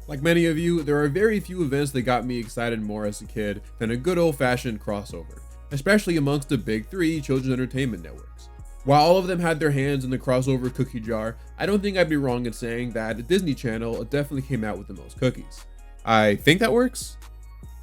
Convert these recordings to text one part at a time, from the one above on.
Like many of you, there are very few events that got me excited more as a kid than a good old-fashioned crossover, especially amongst the big three children's entertainment networks. While all of them had their hands in the crossover cookie jar, I don't think I'd be wrong in saying that the Disney Channel definitely came out with the most cookies. I think that works?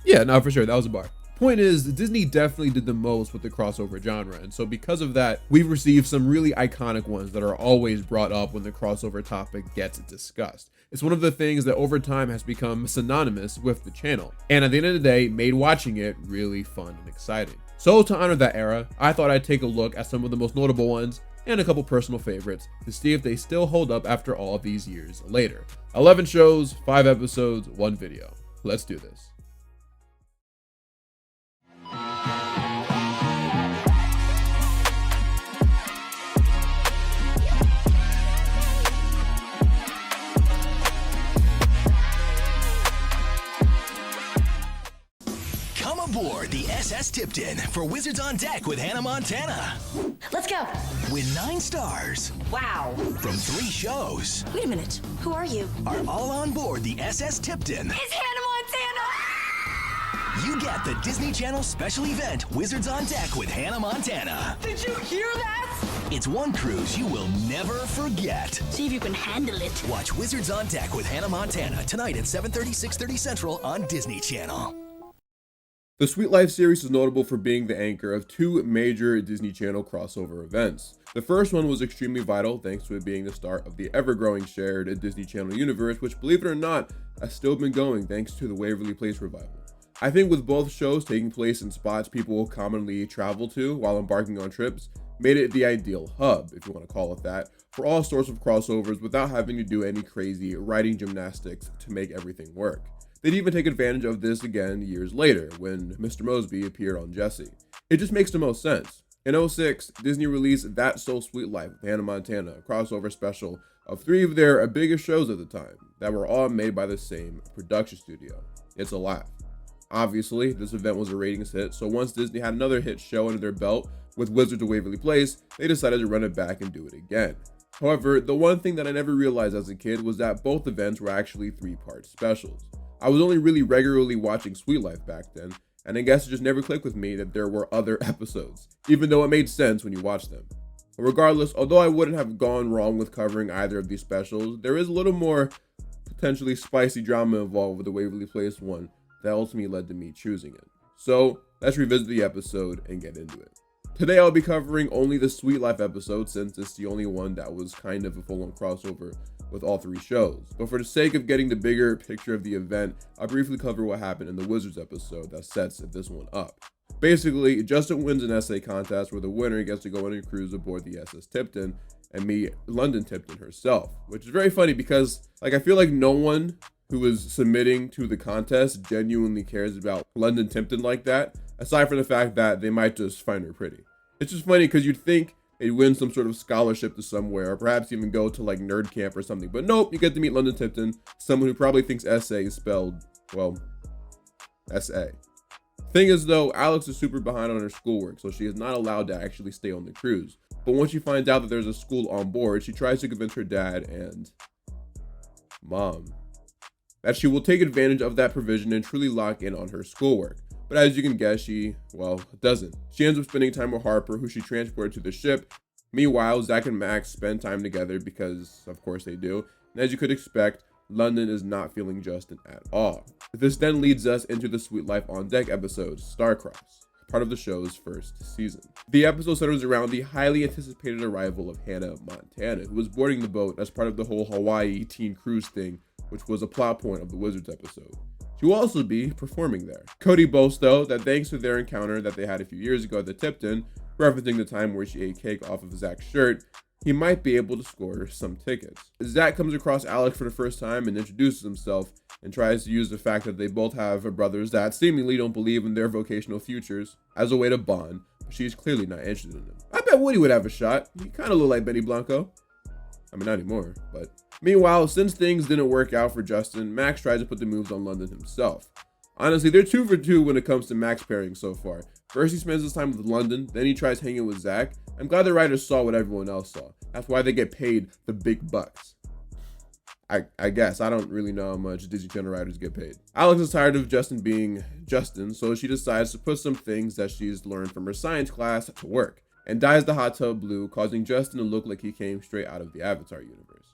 Yeah, no, for sure, that was a bar. Point is, Disney definitely did the most with the crossover genre, and so because of that, we've received some really iconic ones that are always brought up when the crossover topic gets discussed. It's one of the things that over time has become synonymous with the channel, and at the end of the day, made watching it really fun and exciting. So to honor that era, I thought I'd take a look at some of the most notable ones and a couple personal favorites to see if they still hold up after all these years later. 11 shows, 5 episodes, 1 video. Let's do this. Aboard the SS Tipton for Wizards on Deck with Hannah Montana. Let's go. Win 9 stars. Wow. From 3 shows. Wait a minute. Who are you? Are all on board the SS Tipton. It's Hannah Montana! You get the Disney Channel special event, Wizards on Deck with Hannah Montana. Did you hear that? It's one cruise you will never forget. See if you can handle it. Watch Wizards on Deck with Hannah Montana tonight at 7:30, 6:30 Central on Disney Channel. The Sweet Life series is notable for being the anchor of 2 major Disney Channel crossover events. The first one was extremely vital thanks to it being the start of the ever-growing shared Disney Channel universe, which, believe it or not, has still been going thanks to the Waverly Place revival. I think with both shows taking place in spots people will commonly travel to while embarking on trips, made it the ideal hub, if you want to call it that, for all sorts of crossovers without having to do any crazy writing gymnastics to make everything work. They'd even take advantage of this again years later when Mr. Mosby appeared on Jessie. It just makes the most sense. In 2006, Disney released That's So Sweet Life with Hannah Montana, a crossover special of 3 of their biggest shows at the time that were all made by the same production studio. It's a laugh. Obviously, this event was a ratings hit, so once Disney had another hit show under their belt with Wizards of Waverly Place, they decided to run it back and do it again. However, the one thing that I never realized as a kid was that both events were actually 3-part specials. I was only really regularly watching Sweet Life back then, and I guess it just never clicked with me that there were other episodes, even though it made sense when you watched them. But regardless, although I wouldn't have gone wrong with covering either of these specials, there is a little more potentially spicy drama involved with the Waverly Place one that ultimately led to me choosing it. So let's revisit the episode and get into it. Today I'll be covering only the Sweet Life episode since it's the only one that was kind of a full-on crossover with all 3 shows. But for the sake of getting the bigger picture of the event, I'll briefly cover what happened in the Wizards episode that sets this one up. Basically, Justin wins an essay contest where the winner gets to go on a cruise aboard the SS Tipton and meet London Tipton herself, which is very funny because I feel like no one who is submitting to the contest genuinely cares about London Tipton like that, aside from the fact that they might just find her pretty. It's just funny because you'd think they'd win some sort of scholarship to somewhere, or perhaps even go to nerd camp or something. But nope, you get to meet London Tipton, someone who probably thinks essay is spelled, well, S-A. Thing is though, Alex is super behind on her schoolwork, so she is not allowed to actually stay on the cruise. But once she finds out that there's a school on board, she tries to convince her dad and mom that she will take advantage of that provision and truly lock in on her schoolwork. But as you can guess, she, doesn't. She ends up spending time with Harper, who she transported to the ship. Meanwhile, Zach and Max spend time together because, of course, they do. And as you could expect, London is not feeling Justin at all. This then leads us into the Sweet Life on Deck episode, Starcross, part of the show's first season. The episode centers around the highly anticipated arrival of Hannah Montana, who was boarding the boat as part of the whole Hawaii teen cruise thing, which was a plot point of the Wizards episode. She will also be performing there. Cody boasts, though, that thanks to their encounter that they had a few years ago at the Tipton, referencing the time where she ate cake off of Zach's shirt, he might be able to score some tickets. Zach comes across Alex for the first time and introduces himself and tries to use the fact that they both have brothers that seemingly don't believe in their vocational futures as a way to bond, but she's clearly not interested in him. I bet Woody would have a shot. He kind of looked like Benny Blanco. I mean, not anymore, but... Meanwhile, since things didn't work out for Justin, Max tries to put the moves on London himself. Honestly, they're 2 for 2 when it comes to Max pairing so far. First, he spends his time with London, then he tries hanging with Zach. I'm glad the writers saw what everyone else saw. That's why they get paid the big bucks. I guess. I don't really know how much Disney Channel writers get paid. Alex is tired of Justin being Justin, so she decides to put some things that she's learned from her science class to work, and dyes the hot tub blue, causing Justin to look like he came straight out of the Avatar universe.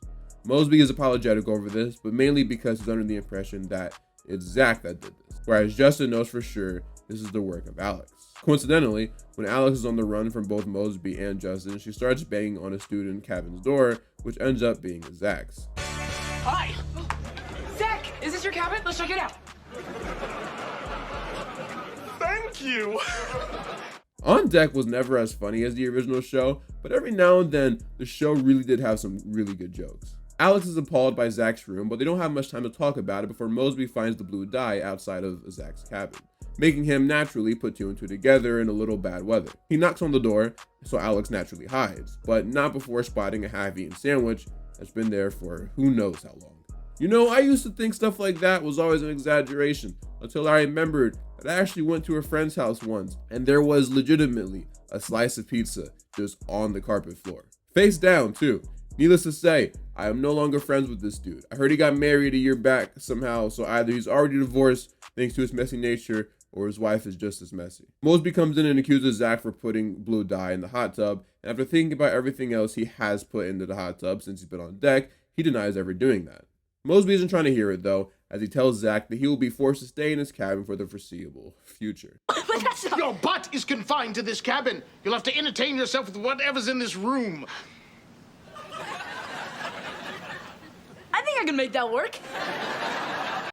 Mosby is apologetic over this, but mainly because he's under the impression that it's Zach that did this, whereas Justin knows for sure this is the work of Alex. Coincidentally, when Alex is on the run from both Mosby and Justin, she starts banging on a student Kevin's door, which ends up being Zach's. Hi! Zach, is this your cabin? Let's check it out. Thank you! On Deck was never as funny as the original show, but every now and then, the show really did have some really good jokes. Alex is appalled by Zach's room, but they don't have much time to talk about it before Mosby finds the blue dye outside of Zach's cabin, making him naturally put two and two together in a little bad weather. He knocks on the door, so Alex naturally hides, but not before spotting a half-eaten sandwich that's been there for who knows how long. You know, I used to think stuff like that was always an exaggeration until I remembered that I actually went to a friend's house once and there was legitimately a slice of pizza just on the carpet floor. Face down too. Needless to say, I am no longer friends with this dude. I heard he got married a year back somehow, so either he's already divorced thanks to his messy nature or his wife is just as messy. Mosby comes in and accuses Zach for putting blue dye in the hot tub, and after thinking about everything else he has put into the hot tub since he's been on deck, he denies ever doing that. Mosby isn't trying to hear it though, as he tells Zach that he will be forced to stay in his cabin for the foreseeable future. But that's not... Your butt is confined to this cabin. You'll have to entertain yourself with whatever's in this room. I think I can make that work.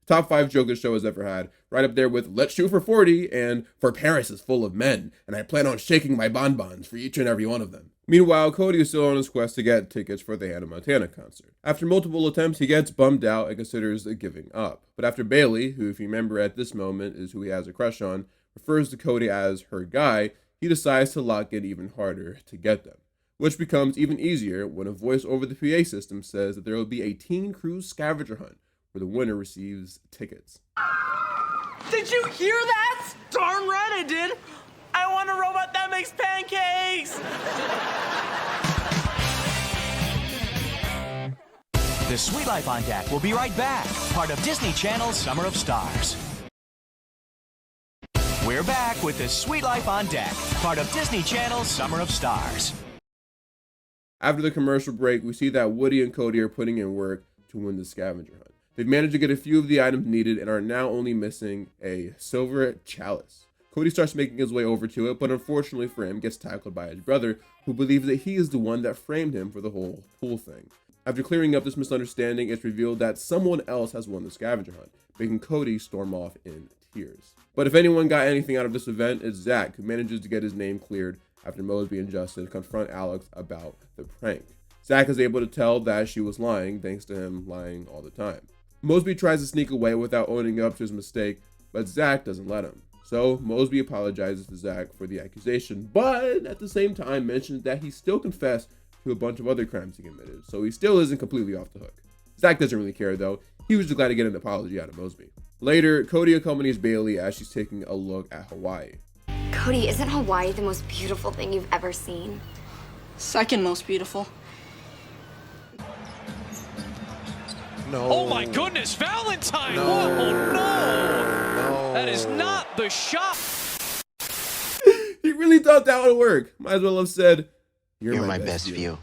Top 5 joke the show has ever had, right up there with "Let's shoot for 40" and "For Paris is full of men, and I plan on shaking my bonbons for each and every one of them." Meanwhile, Cody is still on his quest to get tickets for the Hannah Montana concert. After multiple attempts, he gets bummed out and considers giving up. But after Bailey, who if you remember at this moment is who he has a crush on, refers to Cody as her guy, he decides to lock in even harder to get them. Which becomes even easier when a voice over the PA system says that there will be a teen cruise scavenger hunt where the winner receives tickets. Did you hear that? Darn right I did. I want a robot that makes pancakes. The Sweet Life on Deck will be right back, part of Disney Channel's Summer of Stars. We're back with The Sweet Life on Deck, part of Disney Channel's Summer of Stars. After the commercial break, we see that Woody and Cody are putting in work to win the scavenger hunt. They've managed to get a few of the items needed and are now only missing a silver chalice. Cody starts making his way over to it, but unfortunately for him, gets tackled by his brother, who believes that he is the one that framed him for the whole pool thing. After clearing up this misunderstanding, it's revealed that someone else has won the scavenger hunt, making Cody storm off in tears. But if anyone got anything out of this event, it's Zach, who manages to get his name cleared after Mosby and Justin confront Alex about the prank. Zach is able to tell that she was lying, thanks to him lying all the time. Mosby tries to sneak away without owning up to his mistake, but Zach doesn't let him. So Mosby apologizes to Zach for the accusation, but at the same time mentions that he still confessed to a bunch of other crimes he committed, so he still isn't completely off the hook. Zach doesn't really care though, he was just glad to get an apology out of Mosby. Later, Cody accompanies Bailey as she's taking a look at Hawaii. Cody, isn't Hawaii the most beautiful thing you've ever seen? Second most beautiful. No. Oh my goodness, Valentine! No. Whoa, no! No. That is not the shot. He really thought that would work. Might as well have said, You're my best view.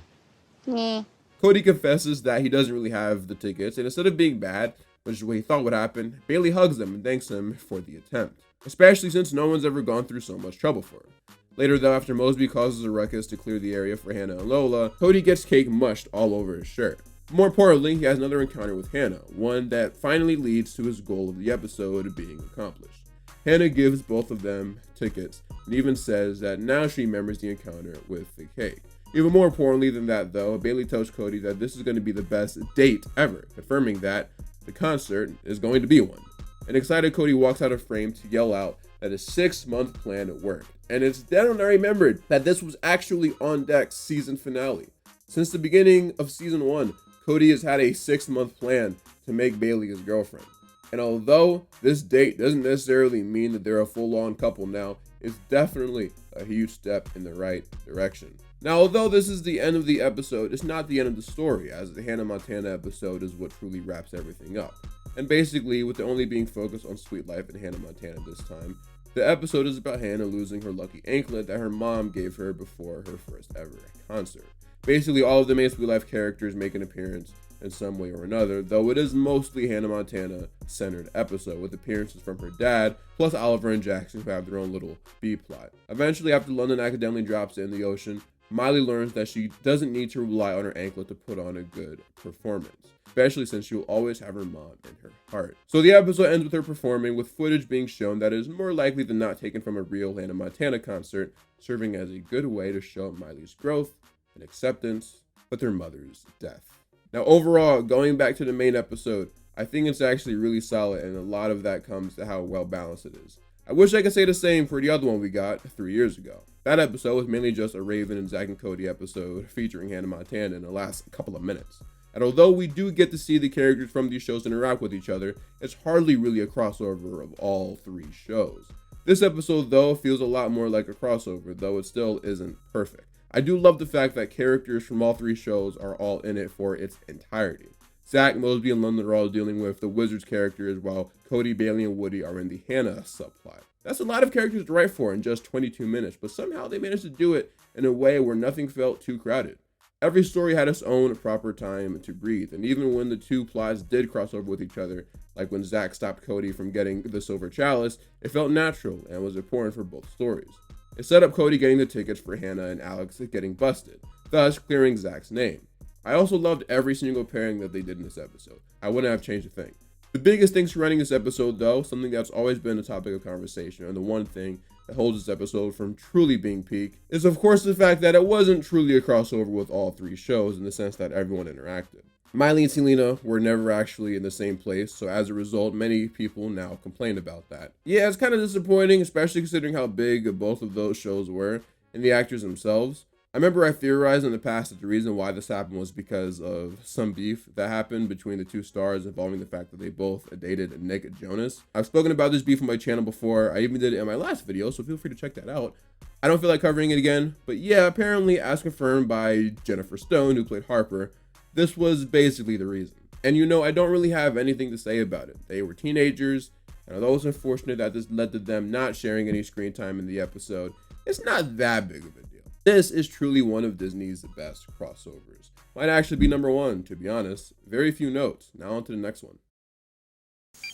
Cody confesses that he doesn't really have the tickets, and instead of being bad, which is what he thought would happen, Bailey hugs him and thanks him for the attempt, especially since no one's ever gone through so much trouble for him. Later though, after Mosby causes a ruckus to clear the area for Hannah and Lola, Cody gets cake mushed all over his shirt. More importantly, he has another encounter with Hannah, one that finally leads to his goal of the episode being accomplished. Hannah gives both of them tickets and even says that now she remembers the encounter with the cake. Even more importantly than that though, Bailey tells Cody that this is going to be the best date ever, confirming that the concert is going to be one. An excited Cody walks out of frame to yell out that his 6-month plan worked. And it's then when I remembered that this was actually On Deck's season finale. Since the beginning of season 1, Cody has had a 6-month plan to make Bailey his girlfriend. And although this date doesn't necessarily mean that they're a full-on couple now, it's definitely a huge step in the right direction. Now, although this is the end of the episode, it's not the end of the story, as the Hannah Montana episode is what truly wraps everything up. And basically, with it only being focused on Sweet Life and Hannah Montana this time, the episode is about Hannah losing her lucky anklet that her mom gave her before her first ever concert. Basically, all of the main Sweet Life characters make an appearance in some way or another, though it is mostly Hannah Montana centered episode with appearances from her dad, plus Oliver and Jackson, who have their own little B-plot. Eventually, after London accidentally drops it in the ocean, Miley learns that she doesn't need to rely on her anklet to put on a good performance, especially since she will always have her mom in her heart. So the episode ends with her performing, with footage being shown that is more likely than not taken from a real Hannah Montana concert, serving as a good way to show Miley's growth and acceptance with her mother's death. Now overall, going back to the main episode, I think it's actually really solid, and a lot of that comes to how well balanced it is. I wish I could say the same for the other one we got 3 years ago. That episode was mainly just a Raven and Zack and Cody episode featuring Hannah Montana in the last couple of minutes. And although we do get to see the characters from these shows interact with each other, it's hardly really a crossover of all 3 shows. This episode though feels a lot more like a crossover, though it still isn't perfect. I do love the fact that characters from all 3 shows are all in it for its entirety. Zack, Mosby, and London are all dealing with the Wizards characters, while Cody, Bailey, and Woody are in the Hannah subplot. That's a lot of characters to write for in just 22 minutes, but somehow they managed to do it in a way where nothing felt too crowded. Every story had its own proper time to breathe, and even when the 2 plots did cross over with each other, like when Zack stopped Cody from getting the Silver Chalice, it felt natural and was important for both stories. It set up Cody getting the tickets for Hannah and Alex getting busted, thus clearing Zack's name. I also loved every single pairing that they did in this episode. I wouldn't have changed a thing. The biggest thing surrounding this episode though, something that's always been a topic of conversation, and the one thing that holds this episode from truly being peak, is of course the fact that it wasn't truly a crossover with all 3 shows in the sense that everyone interacted. Miley and Selena were never actually in the same place, so as a result, many people now complain about that. Yeah, it's kind of disappointing, especially considering how big both of those shows were, and the actors themselves. I remember I theorized in the past that the reason why this happened was because of some beef that happened between the 2 stars involving the fact that they both dated Nick Jonas. I've spoken about this beef on my channel before. I even did it in my last video, so feel free to check that out. I don't feel like covering it again, but yeah, apparently as confirmed by Jennifer Stone, who played Harper, this was basically the reason. And you know, I don't really have anything to say about it. They were teenagers, and although it's unfortunate that this led to them not sharing any screen time in the episode, it's not that big of a deal. This is truly one of Disney's best crossovers. Might actually be number 1, to be honest. Very few notes. Now on to the next one.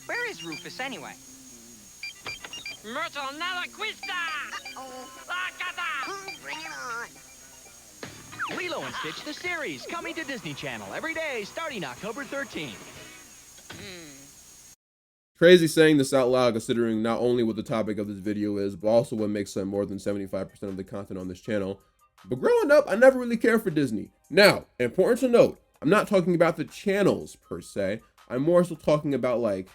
Where is Rufus anyway? Myrtle Nalaquista! Bring it on. Lilo and Stitch the series, coming to Disney Channel every day starting October 13th. Crazy saying this out loud considering not only what the topic of this video is, but also what makes up more than 75% of the content on this channel. But growing up, I never really cared for Disney. Now, important to note, I'm not talking about the channels per se. I'm more so talking about like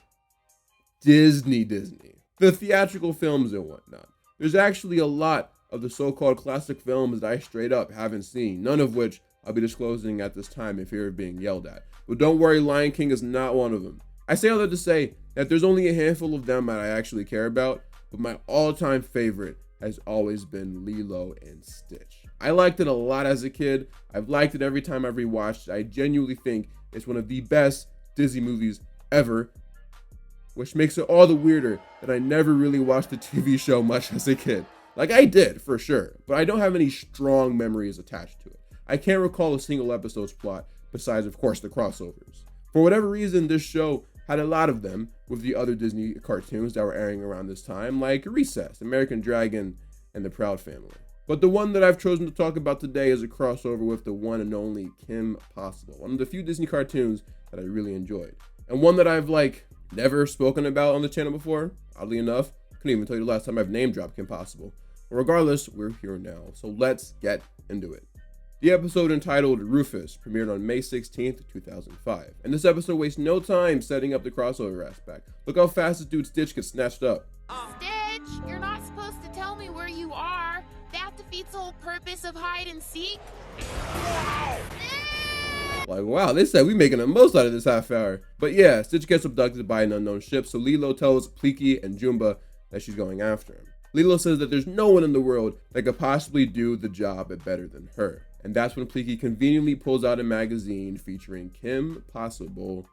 Disney. The theatrical films and whatnot. There's actually a lot of the so-called classic films that I straight up haven't seen, none of which I'll be disclosing at this time in fear of being yelled at. But don't worry, Lion King is not one of them. I say all that to say that there's only a handful of them that I actually care about, but my all-time favorite has always been Lilo and Stitch. I liked it a lot as a kid. I've liked it every time I've rewatched it. I genuinely think it's one of the best Disney movies ever, which makes it all the weirder that I never really watched the TV show much as a kid. Like I did, for sure, but I don't have any strong memories attached to it. I can't recall a single episode's plot, besides of course the crossovers. For whatever reason, this show had a lot of them with the other Disney cartoons that were airing around this time, like Recess, American Dragon, and The Proud Family. But the one that I've chosen to talk about today is a crossover with the one and only Kim Possible, one of the few Disney cartoons that I really enjoyed, and one that I've never spoken about on the channel before. Oddly enough, couldn't even tell you the last time I've name dropped Kim Possible. But regardless, we're here now, so let's get into it. The episode entitled Rufus premiered on May 16th, 2005, and this episode wastes no time setting up the crossover aspect. Look how fast this dude Stitch gets snatched up. Stitch, you're not supposed to tell me where you are. That defeats the whole purpose of hide and seek. Like, wow, they said we making the most out of this half hour. But yeah, Stitch gets abducted by an unknown ship, so Lilo tells Pleaky and Jumba that she's going after him. Lilo says that there's no one in the world that could possibly do the job better than her. And that's when Pleaky conveniently pulls out a magazine featuring Kim Possible.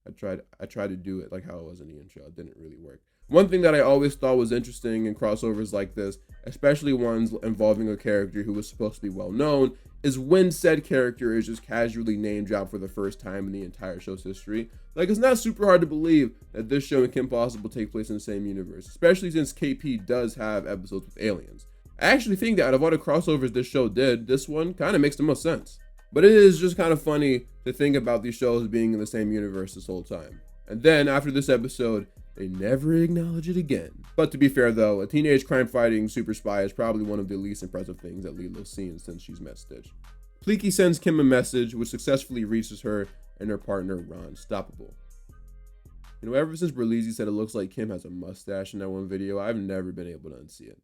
I tried to do it like how it was in the intro. It didn't really work. One thing that I always thought was interesting in crossovers like this, especially ones involving a character who was supposed to be well known, is when said character is just casually name dropped for the first time in the entire show's history. Like, it's not super hard to believe that this show and Kim Possible take place in the same universe, especially since KP does have episodes with aliens. I actually think that out of all the crossovers this show did, this one kind of makes the most sense. But it is just kind of funny to think about these shows being in the same universe this whole time. And then after this episode, they never acknowledge it again. But to be fair though, a teenage crime-fighting super spy is probably one of the least impressive things that Lilo's seen since she's met Stitch. Pleaky sends Kim a message which successfully reaches her and her partner Ron Stoppable. You know, ever since Berlizzi said it looks like Kim has a mustache in that one video, I've never been able to unsee it.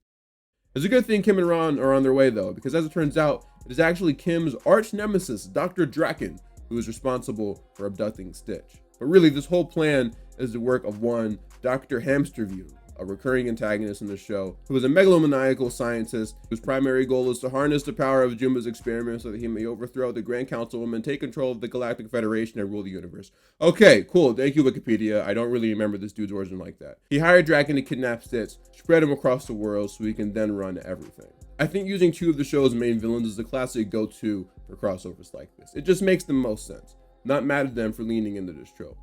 It's a good thing Kim and Ron are on their way though, because as it turns out, it is actually Kim's arch nemesis, Dr. Draken, who is responsible for abducting Stitch. But really, this whole plan is the work of one Dr. Hamsterview, a recurring antagonist in the show, who is a megalomaniacal scientist whose primary goal is to harness the power of Jumba's experiment so that he may overthrow the Grand Councilwoman, take control of the Galactic Federation, and rule the universe. Okay, cool. Thank you, Wikipedia. I don't really remember this dude's origin like that. He hired Draken to kidnap Stitch, spread him across the world so he can then run everything. I think using two of the show's main villains is the classic go-to for crossovers like this. It just makes the most sense. Not mad at them for leaning into this trope.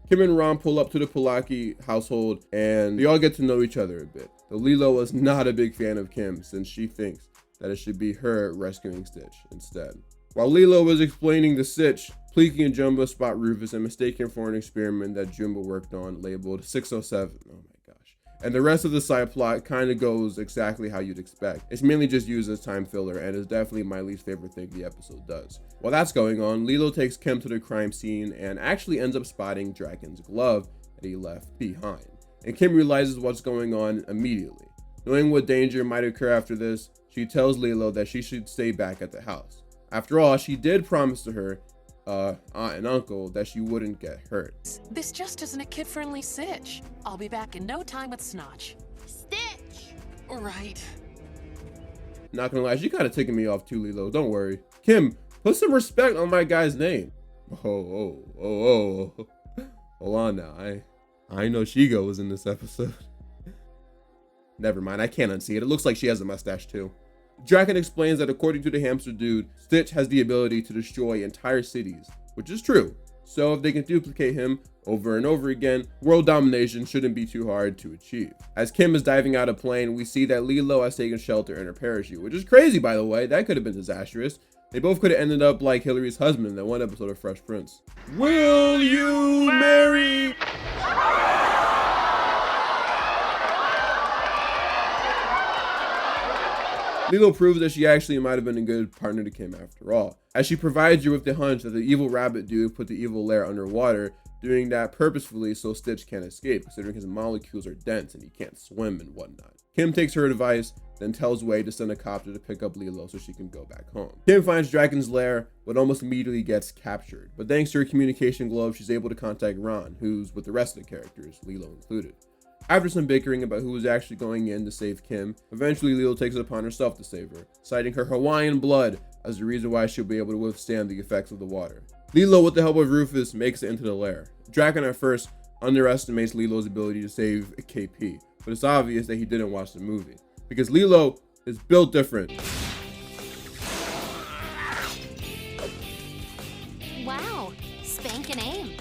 Kim and Ron pull up to the Polacki household and they all get to know each other a bit. Though Lilo is not a big fan of Kim since she thinks that it should be her rescuing Stitch instead. While Lilo is explaining the Stitch, Pleaky and Jumba spot Rufus and mistake him for an experiment that Jumba worked on labeled 607. Oh my gosh. And the rest of the side plot kind of goes exactly how you'd expect. It's mainly just used as time filler and is definitely my least favorite thing the episode does. While that's going on, Lilo takes Kim to the crime scene and actually ends up spotting Draken's glove that he left behind. And Kim realizes what's going on immediately. Knowing what danger might occur after this, she tells Lilo that she should stay back at the house. After all, she did promise to her aunt and uncle that she wouldn't get hurt. This just isn't a kid-friendly sitch. I'll be back in no time with Snotch. Stitch! Right. Not gonna lie, she kind of taking me off too, Lilo. Don't worry. Kim, put some respect on my guy's name. Oh. Hold on now. I know Shigo was in this episode. Never mind, I can't unsee it. It looks like she has a mustache too. Draken explains that according to the hamster dude, Stitch has the ability to destroy entire cities, which is true. So if they can duplicate him over and over again, world domination shouldn't be too hard to achieve. As Kim is diving out of plane, we see that Lilo has taken shelter in her parachute, which is crazy by the way. That could have been disastrous. They both could have ended up like Hillary's husband in that one episode of Fresh Prince. Will you marry? Lilo proves that she actually might have been a good partner to Kim after all, as she provides you with the hunch that the evil rabbit dude put the evil lair underwater, doing that purposefully so Stitch can't escape, considering his molecules are dense and he can't swim and whatnot. Kim takes her advice, then tells Wei to send a copter to pick up Lilo so she can go back home. Kim finds Draken's lair, but almost immediately gets captured, but thanks to her communication glove, she's able to contact Ron, who's with the rest of the characters, Lilo included. After some bickering about who was actually going in to save Kim, eventually Lilo takes it upon herself to save her, citing her Hawaiian blood as the reason why she'll be able to withstand the effects of the water. Lilo, with the help of Rufus, makes it into the lair. Draken at first underestimates Lilo's ability to save KP, but it's obvious that he didn't watch the movie, because Lilo is built different. Wow, spank and aim.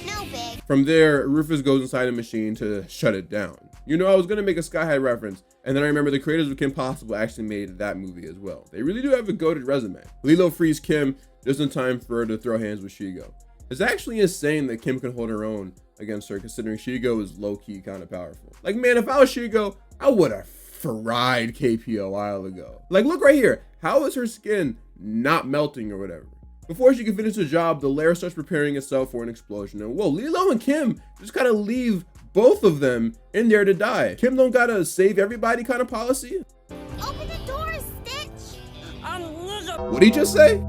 No big. From there, Rufus goes inside a machine to shut it down. You know, I was gonna make a Sky High reference, and then I remember the creators of Kim Possible actually made that movie as well. They really do have a goated resume. Lilo frees Kim just in time for her to throw hands with Shigo. It's actually insane that Kim can hold her own against her, considering Shigo is low-key kind of powerful. Like, man, if I was Shigo, I would have fried KP a while ago. Like, look right here. How is her skin not melting or whatever? Before she can finish the job, the lair starts preparing itself for an explosion. And whoa, Lilo and Kim just kind of leave both of them in there to die. Kim don't gotta save everybody kind of policy. Open the doors, Stitch! What'd he just say?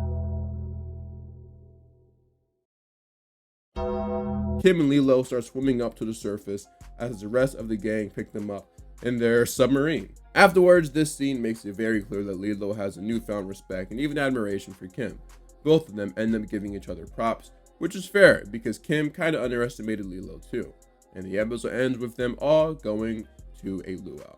Kim and Lilo start swimming up to the surface as the rest of the gang pick them up in their submarine. Afterwards, this scene makes it very clear that Lilo has a newfound respect and even admiration for Kim. Both of them end up giving each other props, which is fair because Kim kind of underestimated Lilo too. And the episode ends with them all going to a luau.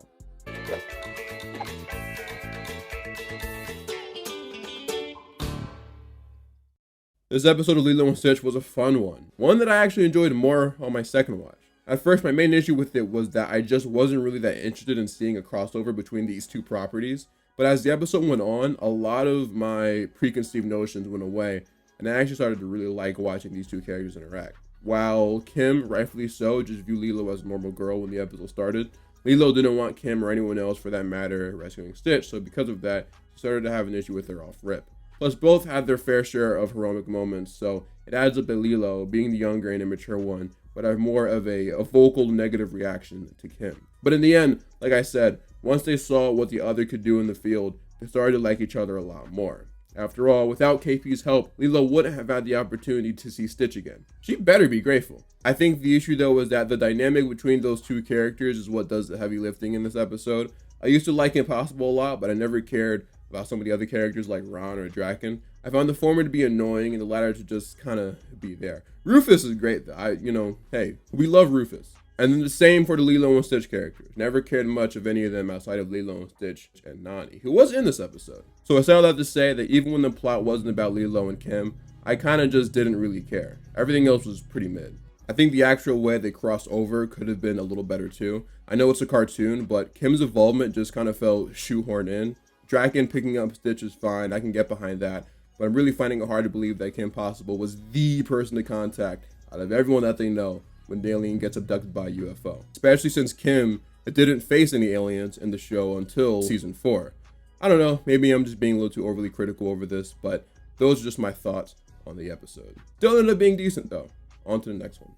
This episode of Lilo and Stitch was a fun one that I actually enjoyed more on my second watch. At first, my main issue with it was that I just wasn't really that interested in seeing a crossover between these two properties, but as the episode went on, a lot of my preconceived notions went away, and I actually started to really like watching these two characters interact. While Kim, rightfully so, just viewed Lilo as a normal girl when the episode started, Lilo didn't want Kim or anyone else for that matter rescuing Stitch, so because of that, she started to have an issue with her off rip. Plus, both had their fair share of heroic moments, so it adds up that Lilo, being the younger and immature one, would have more of a vocal negative reaction to Kim. But in the end, like I said, once they saw what the other could do in the field, they started to like each other a lot more. After all, without KP's help, Lilo wouldn't have had the opportunity to see Stitch again. She better be grateful. I think the issue though is that the dynamic between those two characters is what does the heavy lifting in this episode. I used to like Impossible a lot, but I never cared about some of the other characters like Ron or Draken. I found the former to be annoying and the latter to just kind of be there. Rufus is great though. Hey, we love Rufus. And then the same for the Lilo and Stitch characters. Never cared much of any of them outside of Lilo and Stitch and Nani, who was in this episode. So I say all that to say that even when the plot wasn't about Lilo and Kim, I kind of just didn't really care. Everything else was pretty mid. I think the actual way they crossed over could have been a little better too. I know it's a cartoon, but Kim's involvement just kind of felt shoehorned in. Draken picking up Stitch is fine, I can get behind that, but I'm really finding it hard to believe that Kim Possible was the person to contact out of everyone that they know when the alien gets abducted by a UFO. Especially since Kim didn't face any aliens in the show until season 4. I don't know, maybe I'm just being a little too overly critical over this, but those are just my thoughts on the episode. Still ended up being decent though. On to the next one.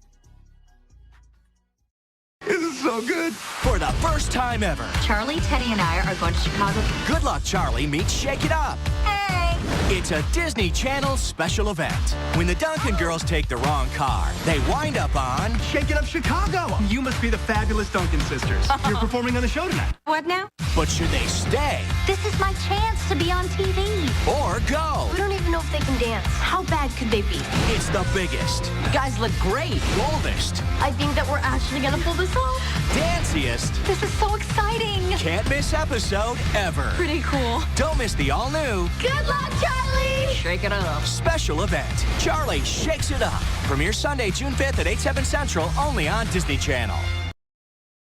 This is so good. For the first time ever, Charlie, Teddy, and I are going to Chicago. Good Luck Charlie meets Shake It Up. Hey! It's a Disney Channel special event. When the Duncan girls take the wrong car, they wind up on Shake It Up Chicago. You must be the fabulous Duncan sisters. You're performing on the show tonight. What now? But should they stay This is my chance to be on TV. or go? We don't even know if they can dance. How bad could they be? It's the biggest, You guys look great. boldest, I think that we're actually gonna pull this off. danciest, This is so exciting. can't miss episode ever. Pretty cool. Don't miss the all-new Good luck, Charlie! Shake it up. special event, Charlie Shakes It Up. Premieres Sunday, June 5th at 8/7 Central, only on Disney Channel.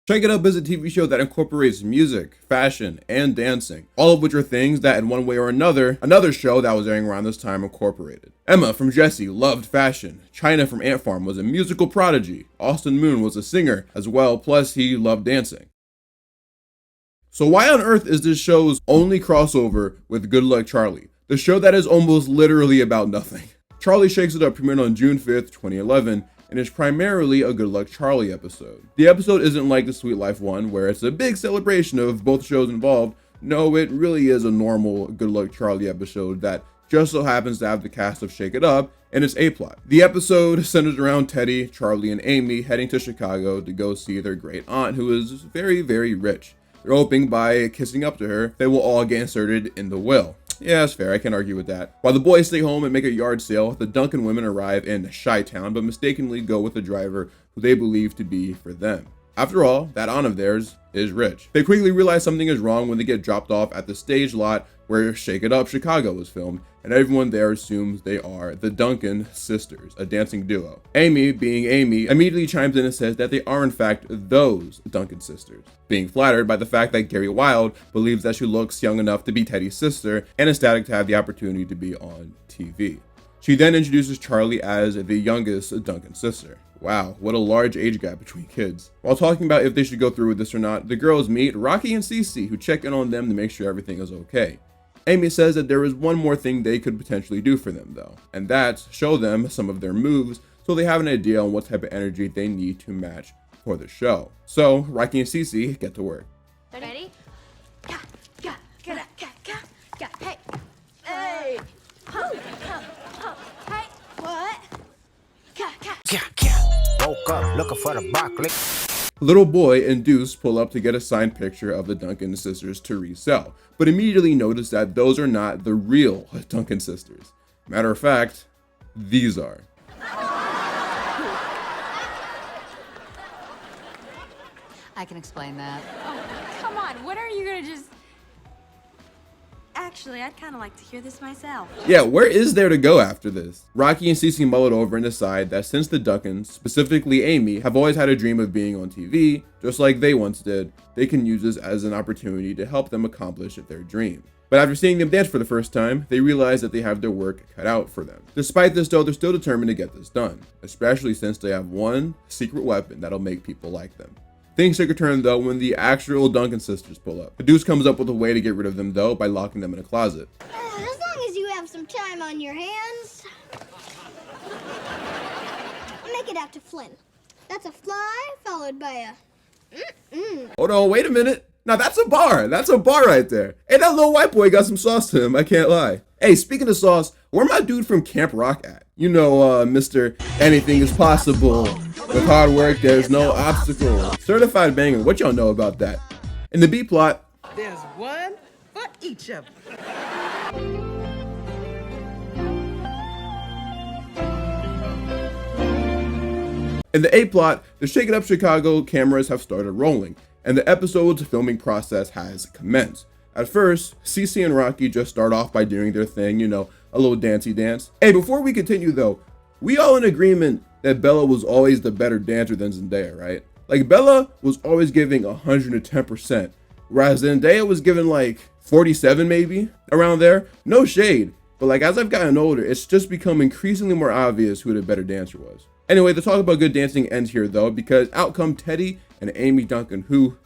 Shake It Up is a TV show that incorporates music, fashion, and dancing, all of which are things that in one way or another show that was airing around this time incorporated. Emma from Jessie loved fashion. China from Ant Farm was a musical prodigy. Austin Moon was a singer as well, plus he loved dancing. So why on earth is this show's only crossover with Good Luck Charlie, the show that is almost literally about nothing? Charlie Shakes It Up premiered on June 5th, 2011, and is primarily a Good Luck Charlie episode. The episode isn't like the Sweet Life one, where it's a big celebration of both shows involved. No, it really is a normal Good Luck Charlie episode that just so happens to have the cast of Shake It Up and its A-plot. The episode centers around Teddy, Charlie, and Amy heading to Chicago to go see their great aunt, who is very, very rich. They're hoping by kissing up to her, they will all get inserted in the will. Yeah, that's fair, I can't argue with that. While the boys stay home and make a yard sale, the Duncan women arrive in Chi-Town, but mistakenly go with the driver who they believe to be for them. After all, that aunt of theirs is rich. They quickly realize something is wrong when they get dropped off at the stage lot where Shake It Up Chicago was filmed, and everyone there assumes they are the Duncan sisters, a dancing duo. Amy, being Amy, immediately chimes in and says that they are in fact those Duncan sisters, being flattered by the fact that Gary Wilde believes that she looks young enough to be Teddy's sister and ecstatic to have the opportunity to be on TV. She then introduces Charlie as the youngest Duncan sister. Wow, what a large age gap between kids. While talking about if they should go through with this or not, the girls meet Rocky and Cece, who check in on them to make sure everything is okay. Amy says that there is one more thing they could potentially do for them though, and that's show them some of their moves so they have an idea on what type of energy they need to match for the show. So Rocky and Cece get to work. Ready? Hey. Hey. Hey. What? Yeah. woke up looking for the broccoli. Little Boy and Deuce pull up to get a signed picture of the Duncan sisters to resell, but immediately notice that those are not the real Duncan sisters. Matter of fact, these are. I can explain that. Oh, come on. When are you gonna just... Actually, I'd kind of like to hear this myself. Yeah, where is there to go after this? Rocky and Cece mull it over and decide that since the Duncans, specifically Amy, have always had a dream of being on TV, just like they once did, they can use this as an opportunity to help them accomplish their dream. But after seeing them dance for the first time, they realize that they have their work cut out for them. Despite this though, they're still determined to get this done, especially since they have one secret weapon that'll make people like them. Things take a turn though when the actual Duncan sisters pull up. The Deuce comes up with a way to get rid of them though by locking them in a closet. As long as you have some time on your hands. Make it out to Flynn. That's a fly followed by a Hold on, wait a minute. Now that's a bar. That's a bar right there. Hey, that little white boy got some sauce to him, I can't lie. Hey, speaking of sauce, where my dude from Camp Rock at? You know, Mr. Anything is Possible. With hard work, there's no obstacle. Certified banger, what y'all know about that? In the B plot, there's one for each of them. In the A plot, the Shake It Up Chicago cameras have started rolling, and the episode's filming process has commenced. At first, Cece and Rocky just start off by doing their thing, you know, a little dancey dance. Hey, before we continue though, we all in agreement that Bella was always the better dancer than Zendaya, right? Like Bella was always giving 110%, whereas Zendaya was giving like 47 maybe, around there. No shade, but like as I've gotten older, it's just become increasingly more obvious who the better dancer was. Anyway, the talk about good dancing ends here though, because out come Teddy and Amy Duncan, who,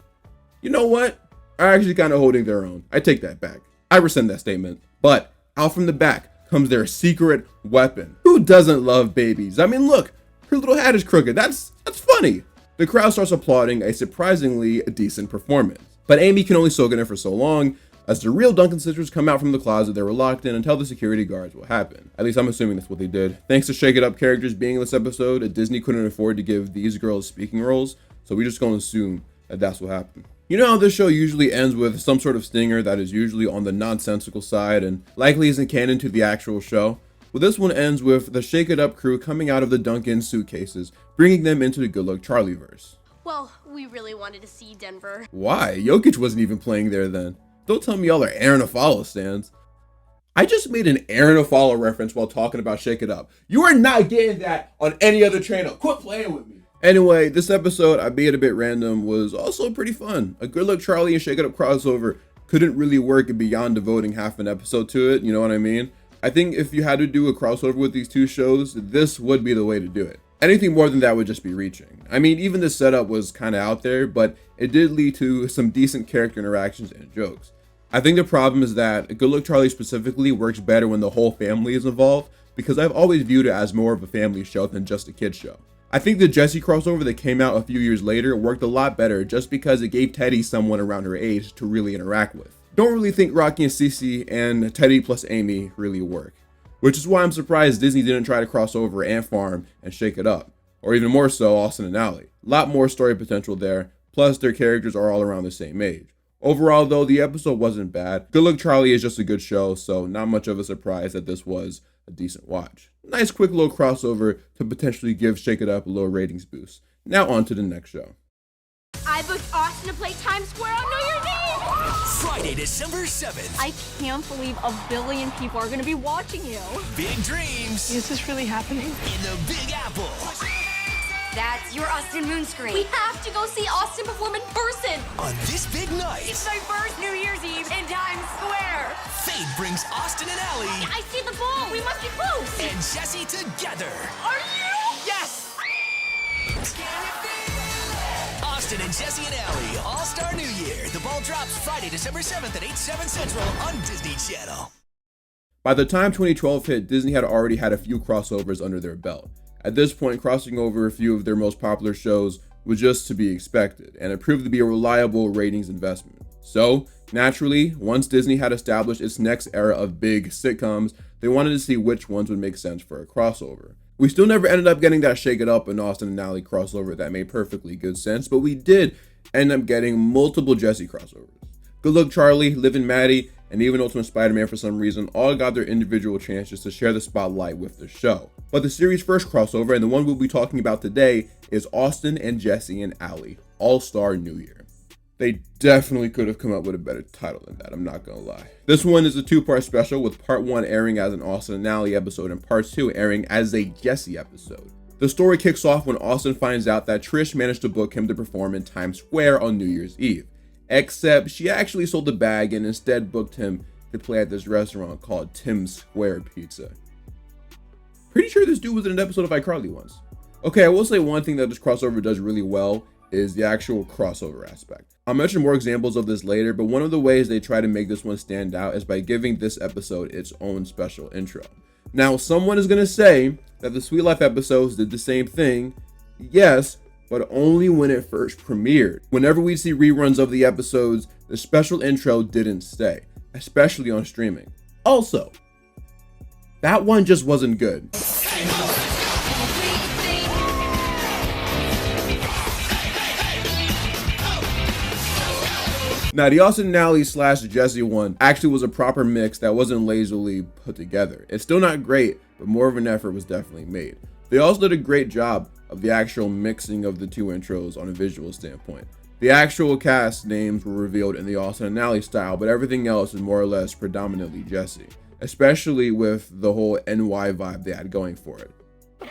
you know what, are actually kind of holding their own. I take that back. I rescind that statement. But out from the back comes their secret weapon. Who doesn't love babies? I mean, look, her little hat is crooked. That's funny. The crowd starts applauding a surprisingly decent performance. But Amy can only soak in it for so long, as the real Duncan sisters come out from the closet they were locked in and tell the security guards what happened. At least I'm assuming that's what they did. Thanks to Shake It Up characters being in this episode, Disney couldn't afford to give these girls speaking roles, so we just gonna assume that that's what happened. You know how this show usually ends with some sort of stinger that is usually on the nonsensical side and likely isn't canon to the actual show? Well, this one ends with the Shake It Up crew coming out of the Duncan suitcases, bringing them into the Good Luck Charlie verse. Well, we really wanted to see Denver. Why? Jokic wasn't even playing there then. Don't tell me y'all are Aaron Afalo stands. I just made an Aaron Afalo reference while talking about Shake It Up. You are not getting that on any other channel. Quit playing with me. Anyway, this episode, albeit a bit random, was also pretty fun. A Good Luck Charlie and Shake It Up crossover couldn't really work beyond devoting half an episode to it, you know what I mean? I think if you had to do a crossover with these two shows, this would be the way to do it. Anything more than that would just be reaching. I mean, even the setup was kind of out there, but it did lead to some decent character interactions and jokes. I think the problem is that Good Luck Charlie specifically works better when the whole family is involved, because I've always viewed it as more of a family show than just a kid show. I think the Jessie crossover that came out a few years later worked a lot better just because it gave Teddy someone around her age to really interact with. Don't really think Rocky and Cece and Teddy plus Amy really work, which is why I'm surprised Disney didn't try to cross over Ant Farm and Shake It Up, or even more so Austin and Ally. A lot more story potential there, plus their characters are all around the same age. Overall though, the episode wasn't bad. Good Luck Charlie is just a good show, so not much of a surprise that this was a decent watch. Nice quick little crossover to potentially give Shake It Up a little ratings boost. Now on to the next show. I booked Austin to play Times Square on New Year's Eve! Friday, December 7th. I can't believe 1 billion people are gonna be watching you. Big dreams. Is this really happening? In the Big Apple. That's your Austin moon screen. We have to go see Austin perform in person. On this big night. It's my first New Year's Eve in Times Square. Fate brings Austin and Ally. I see the ball. We must be close. And Jessie together. Are you? Yes! Austin and Jessie and Ally, All-Star New Year. The ball drops Friday, December 7th at 8/7 Central on Disney Channel. By the time 2012 hit, Disney had already had a few crossovers under their belt. At this point, crossing over a few of their most popular shows was just to be expected, and it proved to be a reliable ratings investment. So, naturally, once Disney had established its next era of big sitcoms, they wanted to see which ones would make sense for a crossover. We still never ended up getting that Shake It Up and Austin and Ally crossover that made perfectly good sense, but we did end up getting multiple Jessie crossovers. Good Luck Charlie, Livin' Maddie, and even Ultimate Spider-Man for some reason all got their individual chances to share the spotlight with the show. But the series' first crossover, and the one we'll be talking about today, is Austin and Jessie and Ally, All-Star New Year. They definitely could have come up with a better title than that, I'm not gonna lie. This one is a two-part special, with part 1 airing as an Austin and Ally episode and part 2 airing as a Jessie episode. The story kicks off when Austin finds out that Trish managed to book him to perform in Times Square on New Year's Eve. Except she actually sold the bag and instead booked him to play at this restaurant called Times Square Pizza. Pretty sure this dude was in an episode of iCarly once. Okay, I will say one thing that this crossover does really well is the actual crossover aspect. I'll mention more examples of this later, but one of the ways they try to make this one stand out is by giving this episode its own special intro. Now, someone is gonna say that the Sweet Life episodes did the same thing. Yes, but only when it first premiered. Whenever we see reruns of the episodes, the special intro didn't stay, especially on streaming. Also, that one just wasn't good. Now, the Austin and Ally / Jessie one actually was a proper mix that wasn't lazily put together. It's still not great, but more of an effort was definitely made. They also did a great job of the actual mixing of the two intros on a visual standpoint. The actual cast names were revealed in the Austin and Ally style, but everything else is more or less predominantly Jessie, especially with the whole NY vibe they had going for it.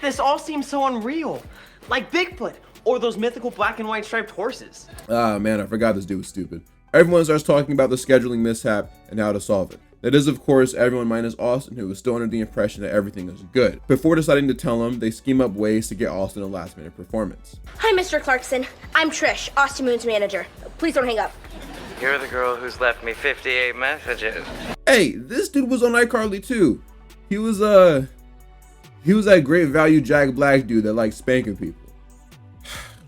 This all seems so unreal. Like Bigfoot, or those mythical black and white striped horses. Ah man, I forgot this dude was stupid. Everyone starts talking about the scheduling mishap and how to solve it. That is, of course, everyone minus Austin, who is still under the impression that everything is good. Before deciding to tell him, they scheme up ways to get Austin a last-minute performance. Hi, Mr. Clarkson. I'm Trish, Austin Moon's manager. Please don't hang up. You're the girl who's left me 58 messages. Hey, this dude was on iCarly too. He was that great value Jack Black dude that likes spanking people.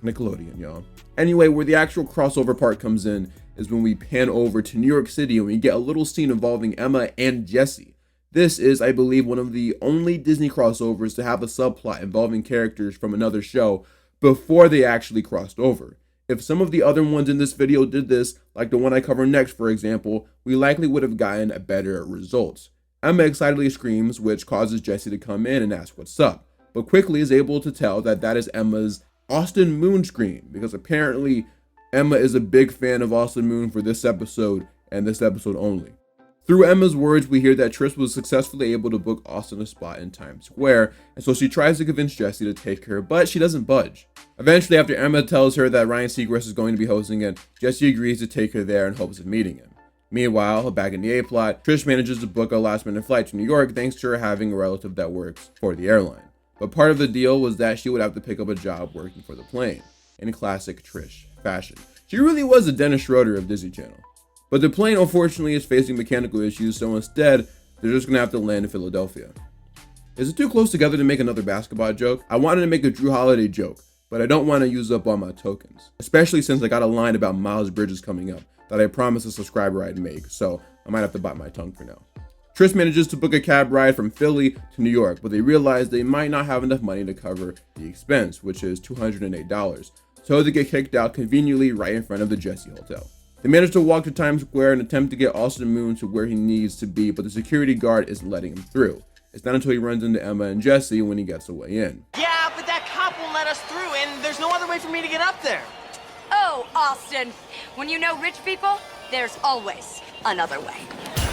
Nickelodeon, y'all. Anyway, where the actual crossover part comes in is when we pan over to New York City and we get a little scene involving Emma and Jessie. This is, I believe, one of the only Disney crossovers to have a subplot involving characters from another show before they actually crossed over. If some of the other ones in this video did this, like the one I cover next for example, we likely would have gotten a better results. Emma excitedly screams, which causes Jessie to come in and ask what's up, but quickly is able to tell that that is Emma's Austin Moon scream, because apparently Emma is a big fan of Austin Moon for this episode and this episode only. Through Emma's words, we hear that Trish was successfully able to book Austin a spot in Times Square, and so she tries to convince Jessie to take her, but she doesn't budge. Eventually, after Emma tells her that Ryan Seacrest is going to be hosting it, Jessie agrees to take her there in hopes of meeting him. Meanwhile, back in the A-plot, Trish manages to book a last-minute flight to New York thanks to her having a relative that works for the airline. But part of the deal was that she would have to pick up a job working for the plane, in classic Trish fashion. She really was the Dennis Schroeder of Disney Channel. But the plane unfortunately is facing mechanical issues, so instead, they're just gonna have to land in Philadelphia. Is it too close together to make another basketball joke? I wanted to make a Drew Holiday joke, but I don't want to use up all my tokens. Especially since I got a line about Miles Bridges coming up that I promised a subscriber I'd make, so I might have to bite my tongue for now. Trish manages to book a cab ride from Philly to New York, but they realize they might not have enough money to cover the expense, which is $208. So they get kicked out conveniently right in front of the Jessie Hotel. They manage to walk to Times Square and attempt to get Austin Moon to where he needs to be, but the security guard isn't letting him through. It's not until he runs into Emma and Jessie when he gets away in. Yeah, but that cop won't let us through, and there's no other way for me to get up there. Oh, Austin. When you know rich people, there's always another way.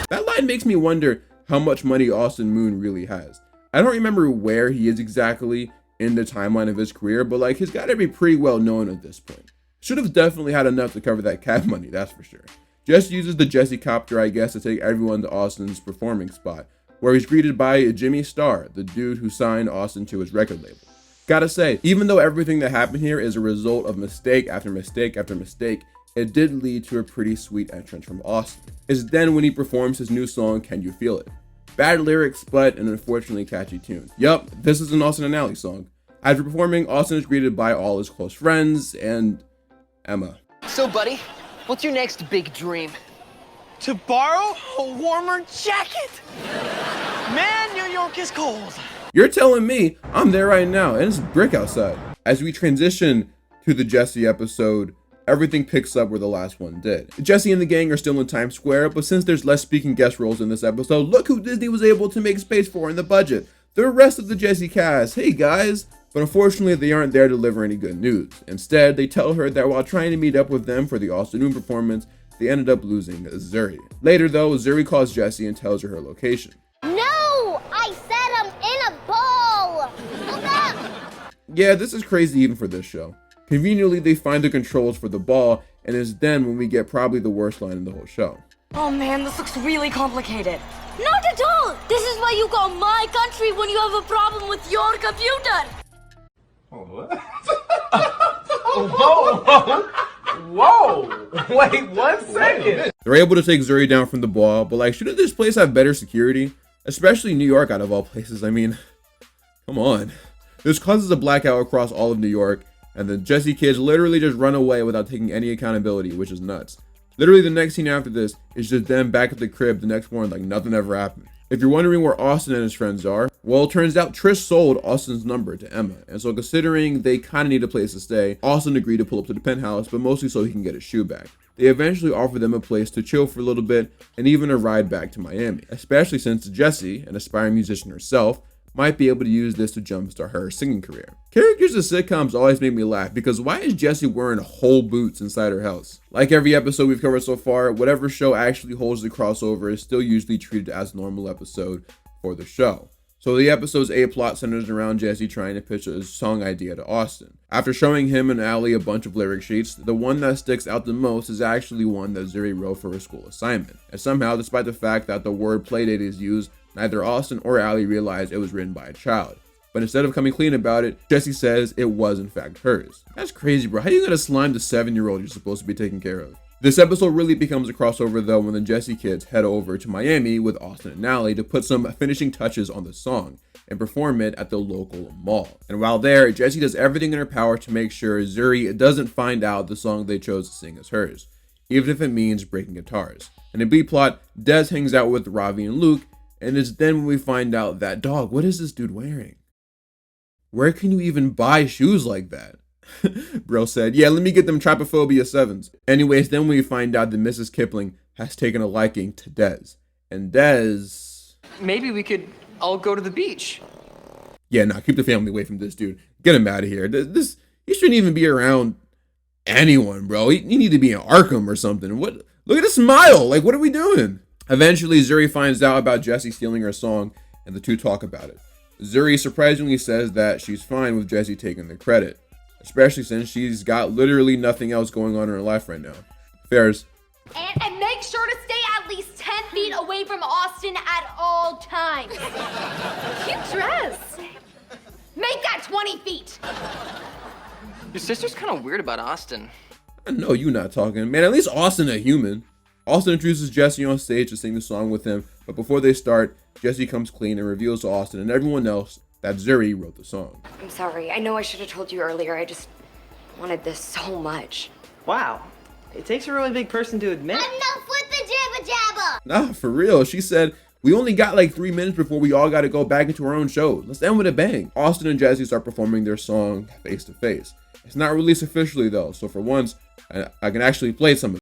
That line makes me wonder how much money Austin Moon really has. I don't remember where he is exactly in the timeline of his career, but like he's got to be pretty well known at this point. Should have definitely had enough to cover that cab money, that's for sure. Jess uses the Jessie copter, I guess, to take everyone to Austin's performing spot, where he's greeted by Jimmy Starr, the dude who signed Austin to his record label. Gotta say, even though everything that happened here is a result of mistake after mistake after mistake, it did lead to a pretty sweet entrance from Austin. It's then when he performs his new song, Can You Feel It? Bad lyrics, but an unfortunately catchy tune. Yup, this is an Austin and Ally song. After performing, Austin is greeted by all his close friends and Emma. So, buddy, what's your next big dream? To borrow a warmer jacket? Man, New York is cold. You're telling me I'm there right now and it's brick outside. As we transition to the Jessie episode, everything picks up where the last one did. Jessie and the gang are still in Times Square, but since there's less speaking guest roles in this episode, look who Disney was able to make space for in the budget. The rest of the Jessie cast. Hey guys. But unfortunately, they aren't there to deliver any good news. Instead, they tell her that while trying to meet up with them for the Austin Noon performance, they ended up losing Zuri. Later though, Zuri calls Jessie and tells her location. No! I said I'm in a ball! Look up! Yeah, this is crazy even for this show. Conveniently, they find the controls for the ball, and it's then when we get probably the worst line in the whole show. Oh man, this looks really complicated. Not at all! This is why you call my country when you have a problem with your computer! Whoa! Wait 1 second. They're able to take Zuri down from the ball, but like, shouldn't this place have better security? Especially New York out of all places. I mean, come on. This causes a blackout across all of New York, and the Jessie kids literally just run away without taking any accountability, which is nuts. Literally the next scene after this is just them back at the crib the next morning like nothing ever happened. If you're wondering where Austin and his friends are, well, it turns out Trish sold Austin's number to Emma. And so considering they kind of need a place to stay, Austin agreed to pull up to the penthouse, but mostly so he can get his shoe back. They eventually offer them a place to chill for a little bit and even a ride back to Miami, especially since Jessie, an aspiring musician herself, might be able to use this to jumpstart her singing career. Characters in sitcoms always make me laugh because why is Jessie wearing whole boots inside her house? Like every episode we've covered so far, whatever show actually holds the crossover is still usually treated as a normal episode for the show. So the episode's A plot centers around Jessie trying to pitch a song idea to Austin. After showing him and Allie a bunch of lyric sheets, the one that sticks out the most is actually one that Zuri wrote for her school assignment. And somehow, despite the fact that the word playdate is used, neither Austin or Allie realized it was written by a child. But instead of coming clean about it, Jessie says it was in fact hers. That's crazy, bro. How you gonna slime the 7-year-old you're supposed to be taking care of? This episode really becomes a crossover though when the Jessie kids head over to Miami with Austin and Allie to put some finishing touches on the song and perform it at the local mall. And while there, Jessie does everything in her power to make sure Zuri doesn't find out the song they chose to sing is hers, even if it means breaking guitars. In the B plot, Des hangs out with Ravi and Luke, and it's then when we find out that, dog, what is this dude wearing? Where can you even buy shoes like that? Bro said, yeah, let me get them Trypophobia 7s. Anyways, then we find out that Mrs. Kipling has taken a liking to Des. And Des... Maybe we could all go to the beach. Yeah, nah, keep the family away from this dude. Get him out of here. This he shouldn't even be around anyone, bro. He need to be in Arkham or something. What? Look at his smile. Like, what are we doing? Eventually, Zuri finds out about Jessie stealing her song, and the two talk about it. Zuri surprisingly says that she's fine with Jessie taking the credit, especially since she's got literally nothing else going on in her life right now. Fairs. And make sure to stay at least 10 feet away from Austin at all times. Cute dress. Make that 20 feet. Your sister's kind of weird about Austin. I know you not talking. Man, at least Austin a human. Austin introduces Jessie on stage to sing the song with him, but before they start, Jessie comes clean and reveals to Austin and everyone else that Zuri wrote the song. I'm sorry. I know I should have told you earlier. I just wanted this so much. Wow. It takes a really big person to admit. Enough with the jabba jabba! Nah, for real. She said, we only got like 3 minutes before we all got to go back into our own shows. Let's end with a bang. Austin and Jessie start performing their song face to face. It's not released officially though, so for once, I can actually play some of it.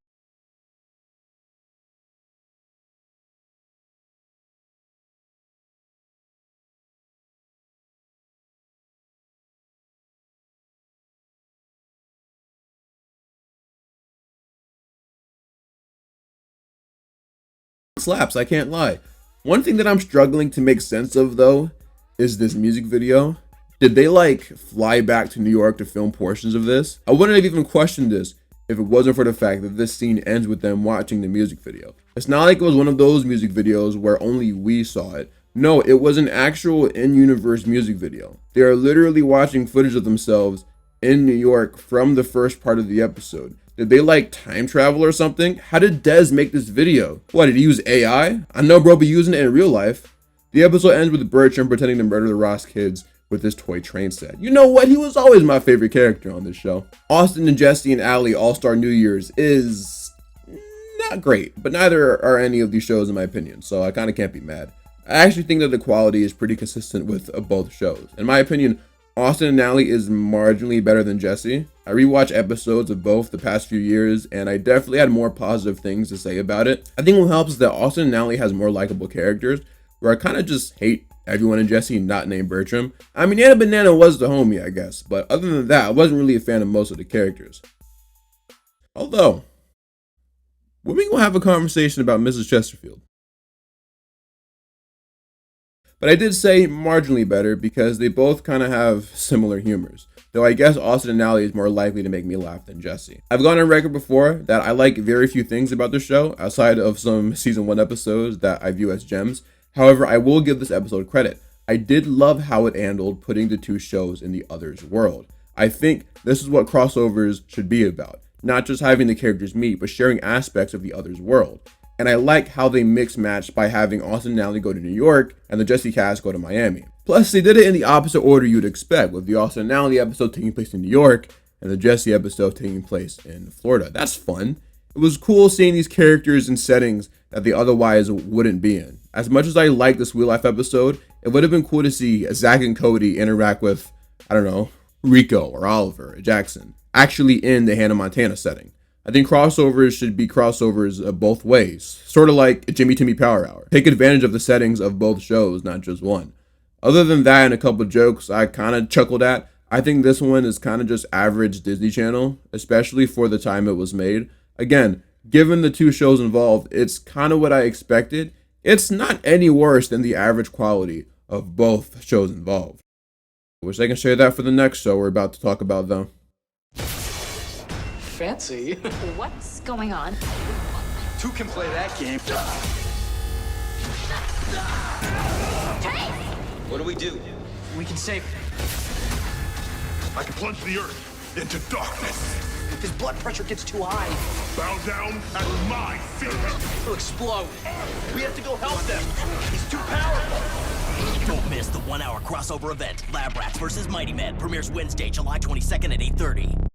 Slaps, I can't lie. One thing that I'm struggling to make sense of though is this music video. Did they like fly back to New York to film portions of this? I wouldn't have even questioned this if it wasn't for the fact that this scene ends with them watching the music video. It's not like it was one of those music videos where only we saw it. No, it was an actual in-universe music video. They are literally watching footage of themselves in New York from the first part of the episode. Did they like time travel or something? How did Des make this video? What, did he use AI? I know bro be using it in real life. The episode ends with Bertram pretending to murder the Ross kids with his toy train set. You know what? He was always my favorite character on this show. Austin and Jessie and Allie All-Star New Year's is not great, but neither are any of these shows in my opinion, so I kind of can't be mad. I actually think that the quality is pretty consistent with both shows. In my opinion, Austin and Ally is marginally better than Jessie. I rewatched episodes of both the past few years, and I definitely had more positive things to say about it. I think what helps is that Austin and Ally has more likable characters, where I kind of just hate everyone in Jessie not named Bertram. I mean, Anna Banana was the homie, I guess, but other than that, I wasn't really a fan of most of the characters. Although, when we gonna have a conversation about Mrs. Chesterfield? But I did say marginally better because they both kind of have similar humors, though I guess Austin and Ally is more likely to make me laugh than Jessie. I've gone on record before that I like very few things about the show outside of some season 1 episodes that I view as gems. However, I will give this episode credit. I did love how it handled putting the two shows in the other's world. I think this is what crossovers should be about, not just having the characters meet, but sharing aspects of the other's world. And I like how they mix match by having Austin and Ally go to New York and the Jessie cast go to Miami. Plus, they did it in the opposite order you'd expect, with the Austin and Ally episode taking place in New York and the Jessie episode taking place in Florida. That's fun. It was cool seeing these characters in settings that they otherwise wouldn't be in. As much as I like this Real Life episode, it would have been cool to see Zach and Cody interact with, I don't know, Rico or Oliver or Jackson, actually in the Hannah Montana setting. I think crossovers should be crossovers both ways, sort of like Jimmy Timmy Power Hour. Take advantage of the settings of both shows, not just one. Other than that and a couple jokes I kind of chuckled at, I think this one is kind of just average Disney Channel, especially for the time it was made. Again, given the two shows involved, it's kind of what I expected. It's not any worse than the average quality of both shows involved. I wish I can share that for the next show we're about to talk about though. Fancy. What's going on? Two can play that game. What do we do? We can save him. I can plunge the earth into darkness. If his blood pressure gets too high, Bow down at my feet. he'll explode. We have to go help them. He's too powerful. Don't miss the 1-hour crossover event. Lab Rats vs. Mighty Men premieres Wednesday, July 22nd at 8:30.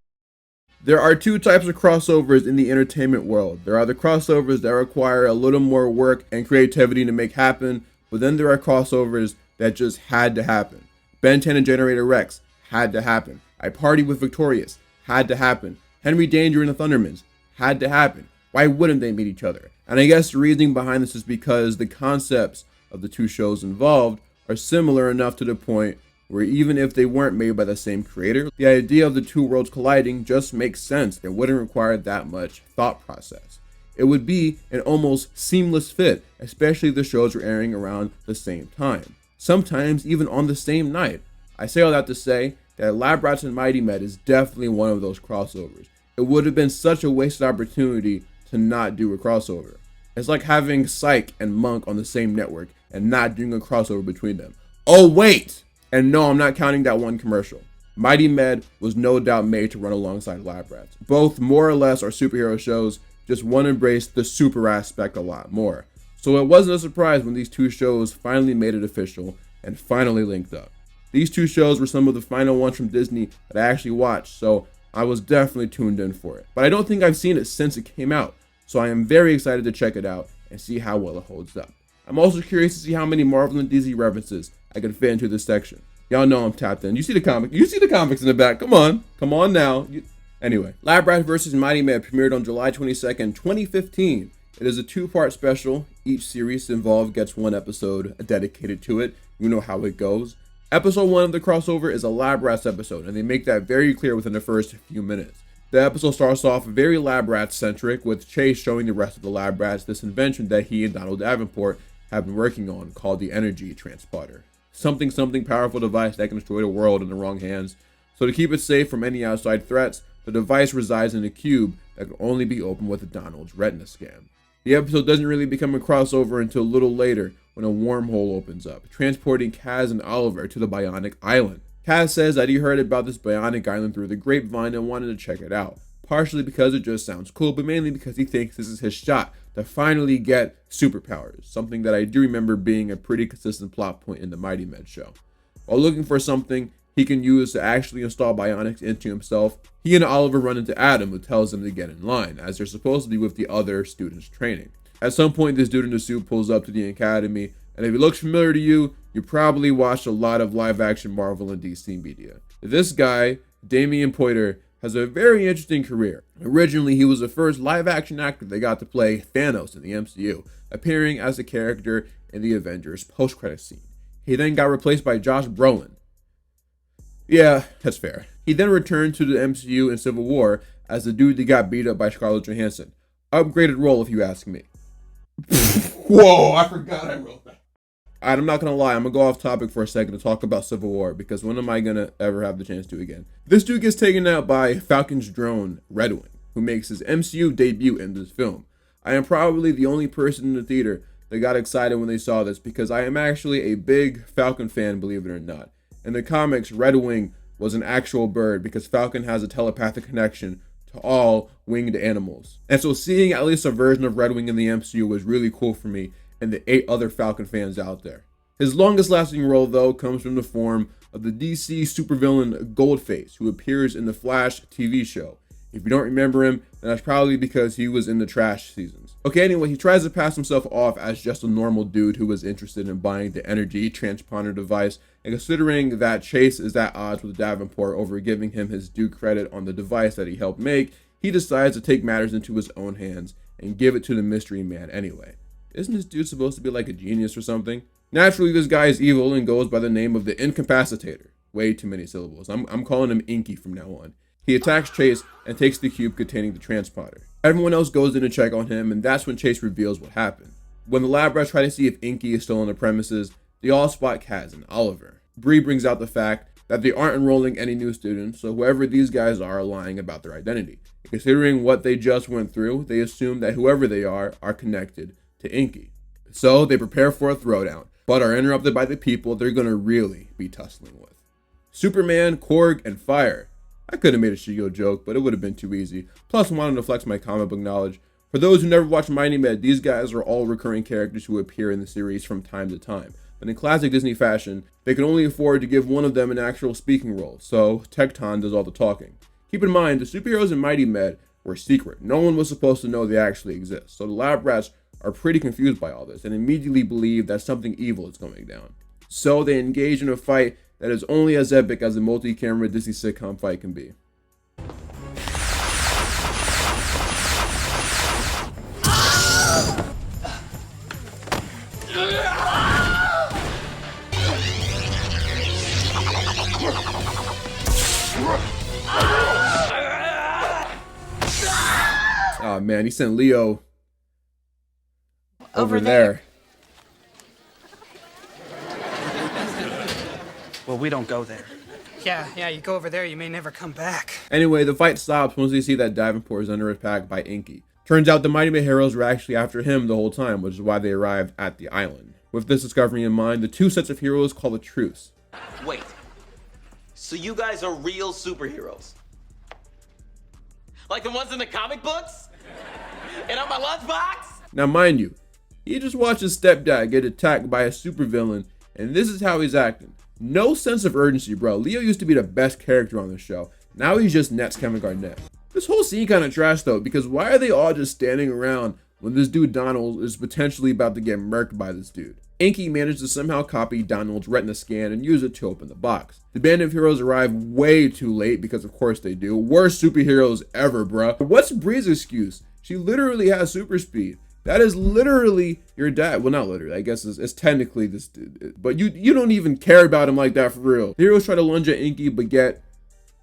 There are two types of crossovers in the entertainment world. There are the crossovers that require a little more work and creativity to make happen, but then there are crossovers that just had to happen. Ben 10 and Generator Rex had to happen. I Party with Victorious had to happen. Henry Danger and the Thundermans had to happen. Why wouldn't they meet each other? And I guess the reasoning behind this is because the concepts of the two shows involved are similar enough to the point where even if they weren't made by the same creator, the idea of the two worlds colliding just makes sense. It wouldn't require that much thought process. It would be an almost seamless fit, especially if the shows were airing around the same time, sometimes even on the same night. I say all that to say that Lab Rats and Mighty Med is definitely one of those crossovers. It would have been such a wasted opportunity to not do a crossover. It's like having Psych and Monk on the same network and not doing a crossover between them. Oh wait! And no, I'm not counting that one commercial. Mighty Med was no doubt made to run alongside Lab Rats. Both more or less are superhero shows, just one embraced the super aspect a lot more. So it wasn't a surprise when these two shows finally made it official and finally linked up. These two shows were some of the final ones from Disney that I actually watched, so I was definitely tuned in for it. But I don't think I've seen it since it came out, so I am very excited to check it out and see how well it holds up. I'm also curious to see how many Marvel and Disney references I can fit into this section. Y'all know I'm tapped in. You see the comics in the back. Come on now. Anyway, Lab Rats vs. Mighty Med premiered on July 22nd, 2015. It is a 2-part special. Each series involved gets one episode dedicated to it. You know how it goes. Episode 1 of the crossover is a Lab Rats episode, and they make that very clear within the first few minutes. The episode starts off very Lab Rats centric, with Chase showing the rest of the Lab Rats this invention that he and Donald Davenport have been working on called the Energy Transporter. Something powerful device that can destroy the world in the wrong hands. So to keep it safe from any outside threats, the device resides in a cube that can only be opened with a Donald's retina scan. The episode doesn't really become a crossover until a little later when a wormhole opens up, transporting Kaz and Oliver to the Bionic Island. Kaz says that he heard about this Bionic Island through the grapevine and wanted to check it out, partially because it just sounds cool, but mainly because he thinks this is his shot to finally get superpowers, something that I do remember being a pretty consistent plot point in the Mighty Med show. While looking for something he can use to actually install bionics into himself, he and Oliver run into Adam, who tells them to get in line, as they're supposed to be with the other students training. At some point, this dude in the suit pulls up to the academy, And if he looks familiar to you, you probably watched a lot of live-action Marvel and DC media. This guy, Damian Poiter, has a very interesting career. Originally, he was the first live-action actor that got to play Thanos in the MCU, appearing as a character in the Avengers post-credit scene. He then got replaced by Josh Brolin. Yeah, that's fair. He then returned to the MCU in Civil War as the dude that got beat up by Scarlett Johansson. Upgraded role, if you ask me. Whoa, I forgot I wrote that. Alright, I'm not gonna lie, I'm gonna go off topic for a second to talk about Civil War, because when am I gonna ever have the chance to again? This dude gets taken out by Falcon's drone, Redwing, who makes his MCU debut in this film. I am probably the only person in the theater that got excited when they saw this, because I am actually a big Falcon fan, believe it or not. In the comics, Redwing was an actual bird because Falcon has a telepathic connection to all winged animals. And so seeing at least a version of Redwing in the MCU was really cool for me and the 8 other Falcon fans out there. His longest lasting role, though, comes from the form of the DC supervillain Goldface, who appears in the Flash TV show. If you don't remember him, then that's probably because he was in the trash seasons. Okay, anyway, he tries to pass himself off as just a normal dude who was interested in buying the energy transponder device, and considering that Chase is at odds with Davenport over giving him his due credit on the device that he helped make, he decides to take matters into his own hands and give it to the mystery man anyway. Isn't this dude supposed to be like a genius or something? Naturally, this guy is evil and goes by the name of the Incapacitator. Way too many syllables. I'm calling him Inky from now on. He attacks Chase and takes the cube containing the transponder. Everyone else goes in to check on him, and that's when Chase reveals what happened. When the lab rats try to see if Inky is still on the premises, they all spot Kaz and Oliver. Bree brings out the fact that they aren't enrolling any new students, so whoever these guys are lying about their identity. And considering what they just went through, they assume that whoever they are connected to Inky. So they prepare for a throwdown, but are interrupted by the people they're gonna really be tussling with. Superman, Korg, and Fire. I could have made a Shigo joke, but it would have been too easy. Plus, I wanted to flex my comic book knowledge. For those who never watched Mighty Med, these guys are all recurring characters who appear in the series from time to time. But in classic Disney fashion, they could only afford to give one of them an actual speaking role, so Tecton does all the talking. Keep in mind, the superheroes in Mighty Med were secret. No one was supposed to know they actually exist, so the lab rats are pretty confused by all this and immediately believe that something evil is going down. So they engage in a fight that is only as epic as a multi-camera Disney sitcom fight can be. Oh man, he sent Leo over there. Well, we don't go there. Yeah, you go over there, you may never come back. Anyway, the fight stops once they see that Davenport is under attack by Inky. Turns out the Mighty May heroes were actually after him the whole time, which is why they arrived at the island. With this discovery in mind, the two sets of heroes call a truce. Wait, so you guys are real superheroes? Like the ones in the comic books? And on my lunchbox? Now mind you, he just watched his stepdad get attacked by a supervillain, and this is how he's acting. No sense of urgency, bro. Leo used to be the best character on the show. Now he's just Net's Kevin Garnett. This whole scene kind of trash though, because why are they all just standing around when this dude Donald is potentially about to get murked by this dude? Inky managed to somehow copy Donald's retina scan and use it to open the box. The band of heroes arrive way too late because of course they do. Worst superheroes ever, bruh. What's Bree's excuse? She literally has super speed. That is literally your dad. Well, not literally. I guess it's technically this dude. But you don't even care about him like that for real. The heroes try to lunge at Inky but get,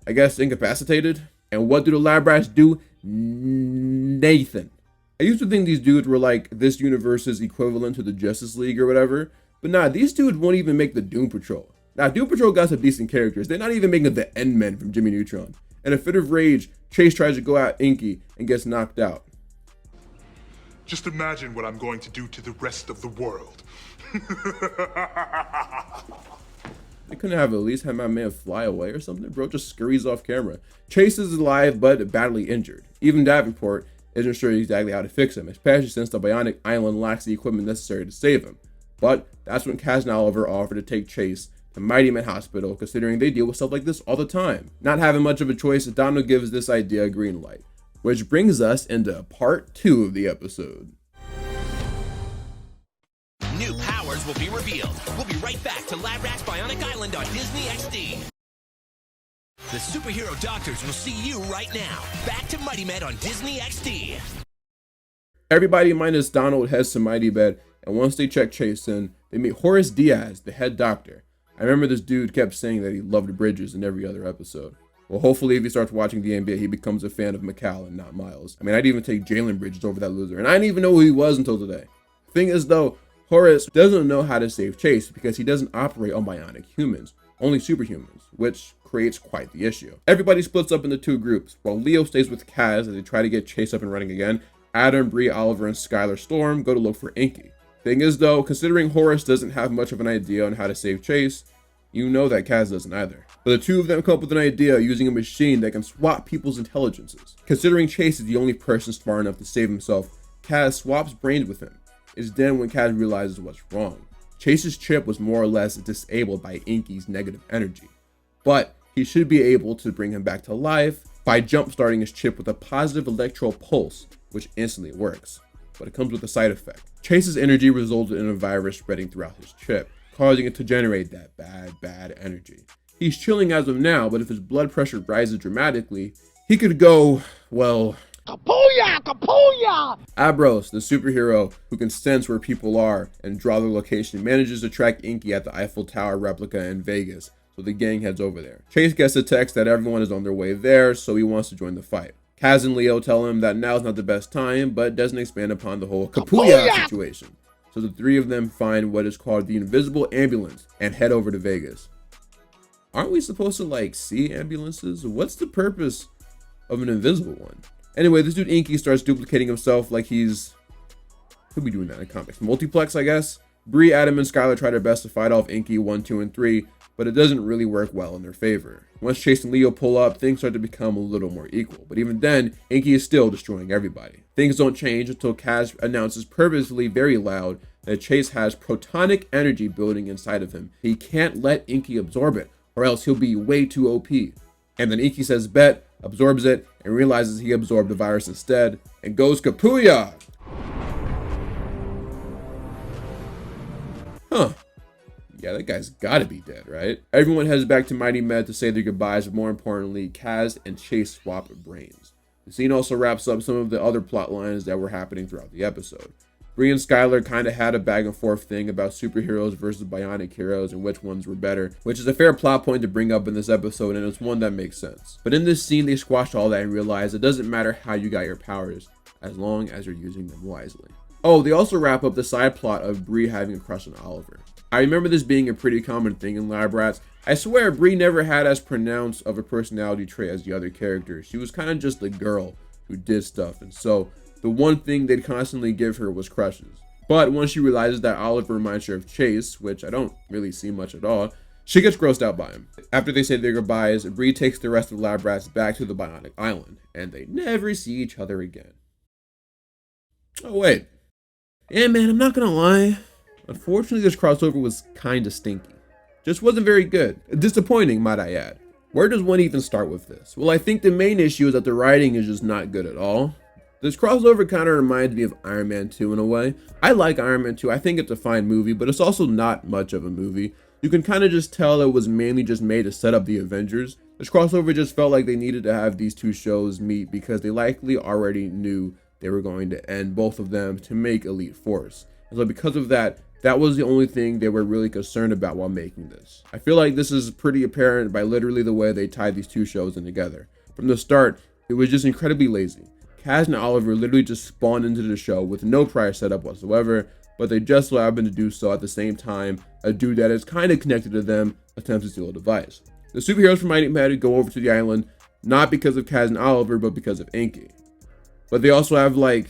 I guess, incapacitated. And what do the lab rats do? Nathan. I used to think these dudes were like this universe's equivalent to the Justice League or whatever. But nah, these dudes won't even make the Doom Patrol. Now, Doom Patrol got some decent characters. They're not even making the End-Men from Jimmy Neutron. In a fit of rage, Chase tries to go at Inky and gets knocked out. Just imagine what I'm going to do to the rest of the world. They couldn't have at least had my man fly away or something? Bro just scurries off camera. Chase is alive but badly injured. Even Davenport isn't sure exactly how to fix him, especially since the Bionic Island lacks the equipment necessary to save him. But that's when Kaz and Oliver offer to take Chase to Mighty Man Hospital, considering they deal with stuff like this all the time. Not having much of a choice, Donald gives this idea a green light. Which brings us into part 2 of the episode. New powered doctors will be revealed. We'll be right back to Lab Rat's Bionic Island on Disney XD. The superhero doctors will see you right now. Back to Mighty Med on Disney XD. Everybody minus Donald heads to Mighty Med, and once they check Chase in, they meet Horace Diaz, the head doctor. I remember this dude kept saying that he loved Bridges in every other episode. Well, hopefully if he starts watching the NBA, he becomes a fan of McCall and not Miles. I mean, I'd even take Jalen Bridges over that loser, and I didn't even know who he was until today. Thing is though, Horace doesn't know how to save Chase because he doesn't operate on bionic humans, only superhumans, which creates quite the issue. Everybody splits up into two groups. While Leo stays with Kaz as they try to get Chase up and running again, Adam, Bree, Oliver, and Skylar Storm go to look for Inky. Thing is though, considering Horace doesn't have much of an idea on how to save Chase, you know that Kaz doesn't either. But the two of them come up with an idea using a machine that can swap people's intelligences. Considering Chase is the only person smart enough to save himself, Kaz swaps brains with him. It's then when Kaz realizes what's wrong. Chase's chip was more or less disabled by Inky's negative energy, but he should be able to bring him back to life by jump-starting his chip with a positive electro pulse, which instantly works, but it comes with a side effect. Chase's energy resulted in a virus spreading throughout his chip, causing it to generate that bad energy. He's chilling as of now, but if his blood pressure rises dramatically, he could go, well... Kapuya! Kapuya! Abros, the superhero who can sense where people are and draw their location, manages to track Inky at the Eiffel Tower replica in Vegas, so the gang heads over there. Chase gets a text that everyone is on their way there, so he wants to join the fight. Kaz and Leo tell him that now's not the best time, but doesn't expand upon the whole Kapuya situation. So the three of them find what is called the Invisible Ambulance and head over to Vegas. Aren't we supposed to like see ambulances? What's the purpose of an invisible one? Anyway, this dude Inky starts duplicating himself like he's... Could be doing that in comics. Multiplex, I guess? Bree, Adam, and Skylar try their best to fight off Inky 1, 2, and 3, but it doesn't really work well in their favor. Once Chase and Leo pull up, things start to become a little more equal. But even then, Inky is still destroying everybody. Things don't change until Kaz announces purposefully very loud that Chase has protonic energy building inside of him. He can't let Inky absorb it, or else he'll be way too OP. And then Inky says bet, absorbs it, and realizes he absorbed the virus instead, and goes Kapuya! Huh. Yeah, that guy's gotta be dead, right? Everyone heads back to Mighty Med to say their goodbyes, but more importantly, Kaz and Chase swap brains. The scene also wraps up some of the other plot lines that were happening throughout the episode. Bree and Skylar kind of had a back and forth thing about superheroes versus bionic heroes and which ones were better, which is a fair plot point to bring up in this episode, and it's one that makes sense. But in this scene, they squashed all that and realized it doesn't matter how you got your powers, as long as you're using them wisely. Oh, they also wrap up the side plot of Bree having a crush on Oliver. I remember this being a pretty common thing in Lab Rats. I swear Bree never had as pronounced of a personality trait as the other characters. She was kind of just the girl who did stuff, and so the one thing they'd constantly give her was crushes. But once she realizes that Oliver reminds her of Chase, which I don't really see much at all, she gets grossed out by him. After they say their goodbyes, Bree takes the rest of the Lab Rats back to the Bionic Island, and they never see each other again. Oh wait. Yeah man, I'm not gonna lie. Unfortunately, this crossover was kinda stinky. Just wasn't very good. Disappointing, might I add. Where does one even start with this? Well, I think the main issue is that the writing is just not good at all. This crossover kind of reminds me of Iron Man 2 in a way. I like Iron Man 2, I think it's a fine movie, but it's also not much of a movie. You can kind of just tell it was mainly just made to set up the Avengers. This crossover just felt like they needed to have these two shows meet because they likely already knew they were going to end both of them to make Elite Force. And so because of that, that was the only thing they were really concerned about while making this. I feel like this is pretty apparent by literally the way they tied these two shows in together. From the start, it was just incredibly lazy. Kaz and Oliver literally just spawned into the show with no prior setup whatsoever, but they just so happened to do so at the same time a dude that is kind of connected to them attempts to steal a device. The superheroes from Mighty Med go over to the island not because of Kaz and Oliver, but because of Inky. But they also have like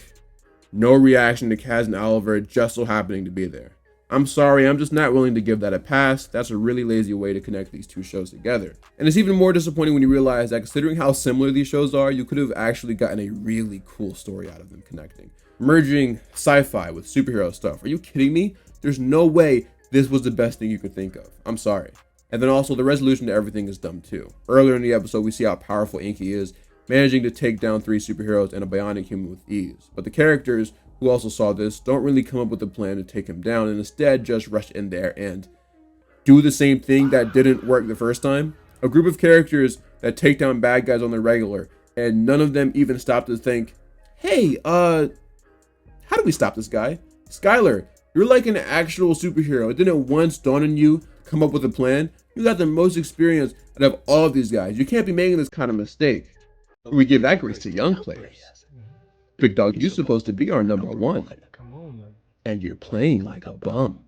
no reaction to Kaz and Oliver just so happening to be there. I'm sorry, I'm just not willing to give that a pass. That's a really lazy way to connect these two shows together. And it's even more disappointing when you realize that considering how similar these shows are, you could have actually gotten a really cool story out of them connecting. Merging sci-fi with superhero stuff. Are you kidding me? There's no way this was the best thing you could think of. I'm sorry. And then also the resolution to everything is dumb too. Earlier in the episode, we see how powerful Inky is, managing to take down 3 superheroes and a bionic human with ease. But the characters who also saw this, don't really come up with a plan to take him down and instead just rush in there and do the same thing that didn't work the first time. A group of characters that take down bad guys on the regular, and none of them even stop to think, hey, how do we stop this guy? Skylar, you're like an actual superhero. It didn't once dawn on you come up with a plan. You got the most experience out of all of these guys. You can't be making this kind of mistake. We give that grace to young players. Big dog, you're supposed to be our #1. And you're playing like a bum.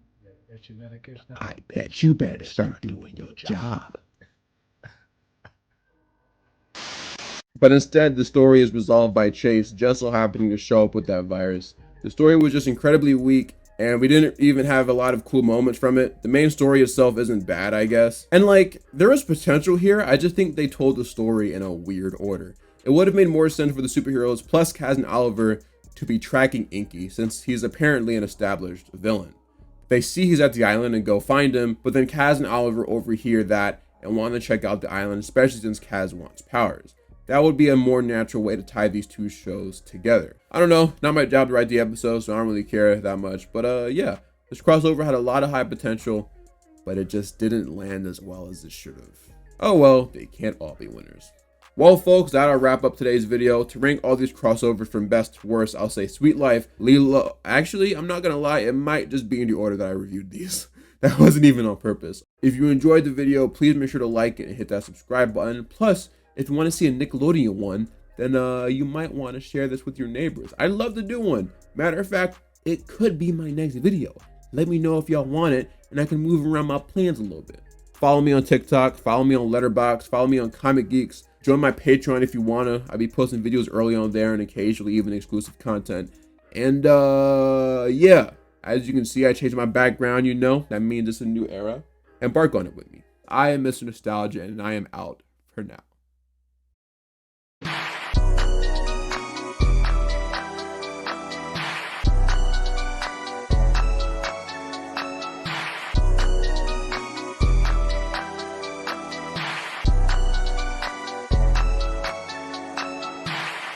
I bet you better start doing your job. But instead, the story is resolved by Chase just so happening to show up with that virus. The story was just incredibly weak, and we didn't even have a lot of cool moments from it. The main story itself isn't bad, I guess. And like, there is potential here, I just think they told the story in a weird order. It would have made more sense for the superheroes plus Kaz and Oliver to be tracking Inky, since he's apparently an established villain. They see he's at the island and go find him, but then Kaz and Oliver overhear that and want to check out the island, especially since Kaz wants powers. That would be a more natural way to tie these two shows together. I don't know, not my job to write the episodes, so I don't really care that much. But yeah, this crossover had a lot of high potential, but it just didn't land as well as it should have. Oh well, they can't all be winners. Well folks, that'll wrap up today's video. To rank all these crossovers from best to worst, I'll say Sweet Life, Lilo. Actually, I'm not gonna lie, it might just be in the order that I reviewed these. That wasn't even on purpose. If you enjoyed the video, please make sure to like it and hit that subscribe button. Plus, if you want to see a Nickelodeon one, then you might want to share this with your neighbors. I'd love to do one. Matter of fact, it could be my next video. Let me know if y'all want it, and I can move around my plans a little bit. Follow me on TikTok, follow me on Letterboxd, follow me on Comic Geeks. Join my Patreon if you wanna. I'll be posting videos early on there and occasionally even exclusive content. And yeah, as you can see, I changed my background, you know. That means it's a new era. Embark on it with me. I am Mr. Nostalgia, and I am out for now.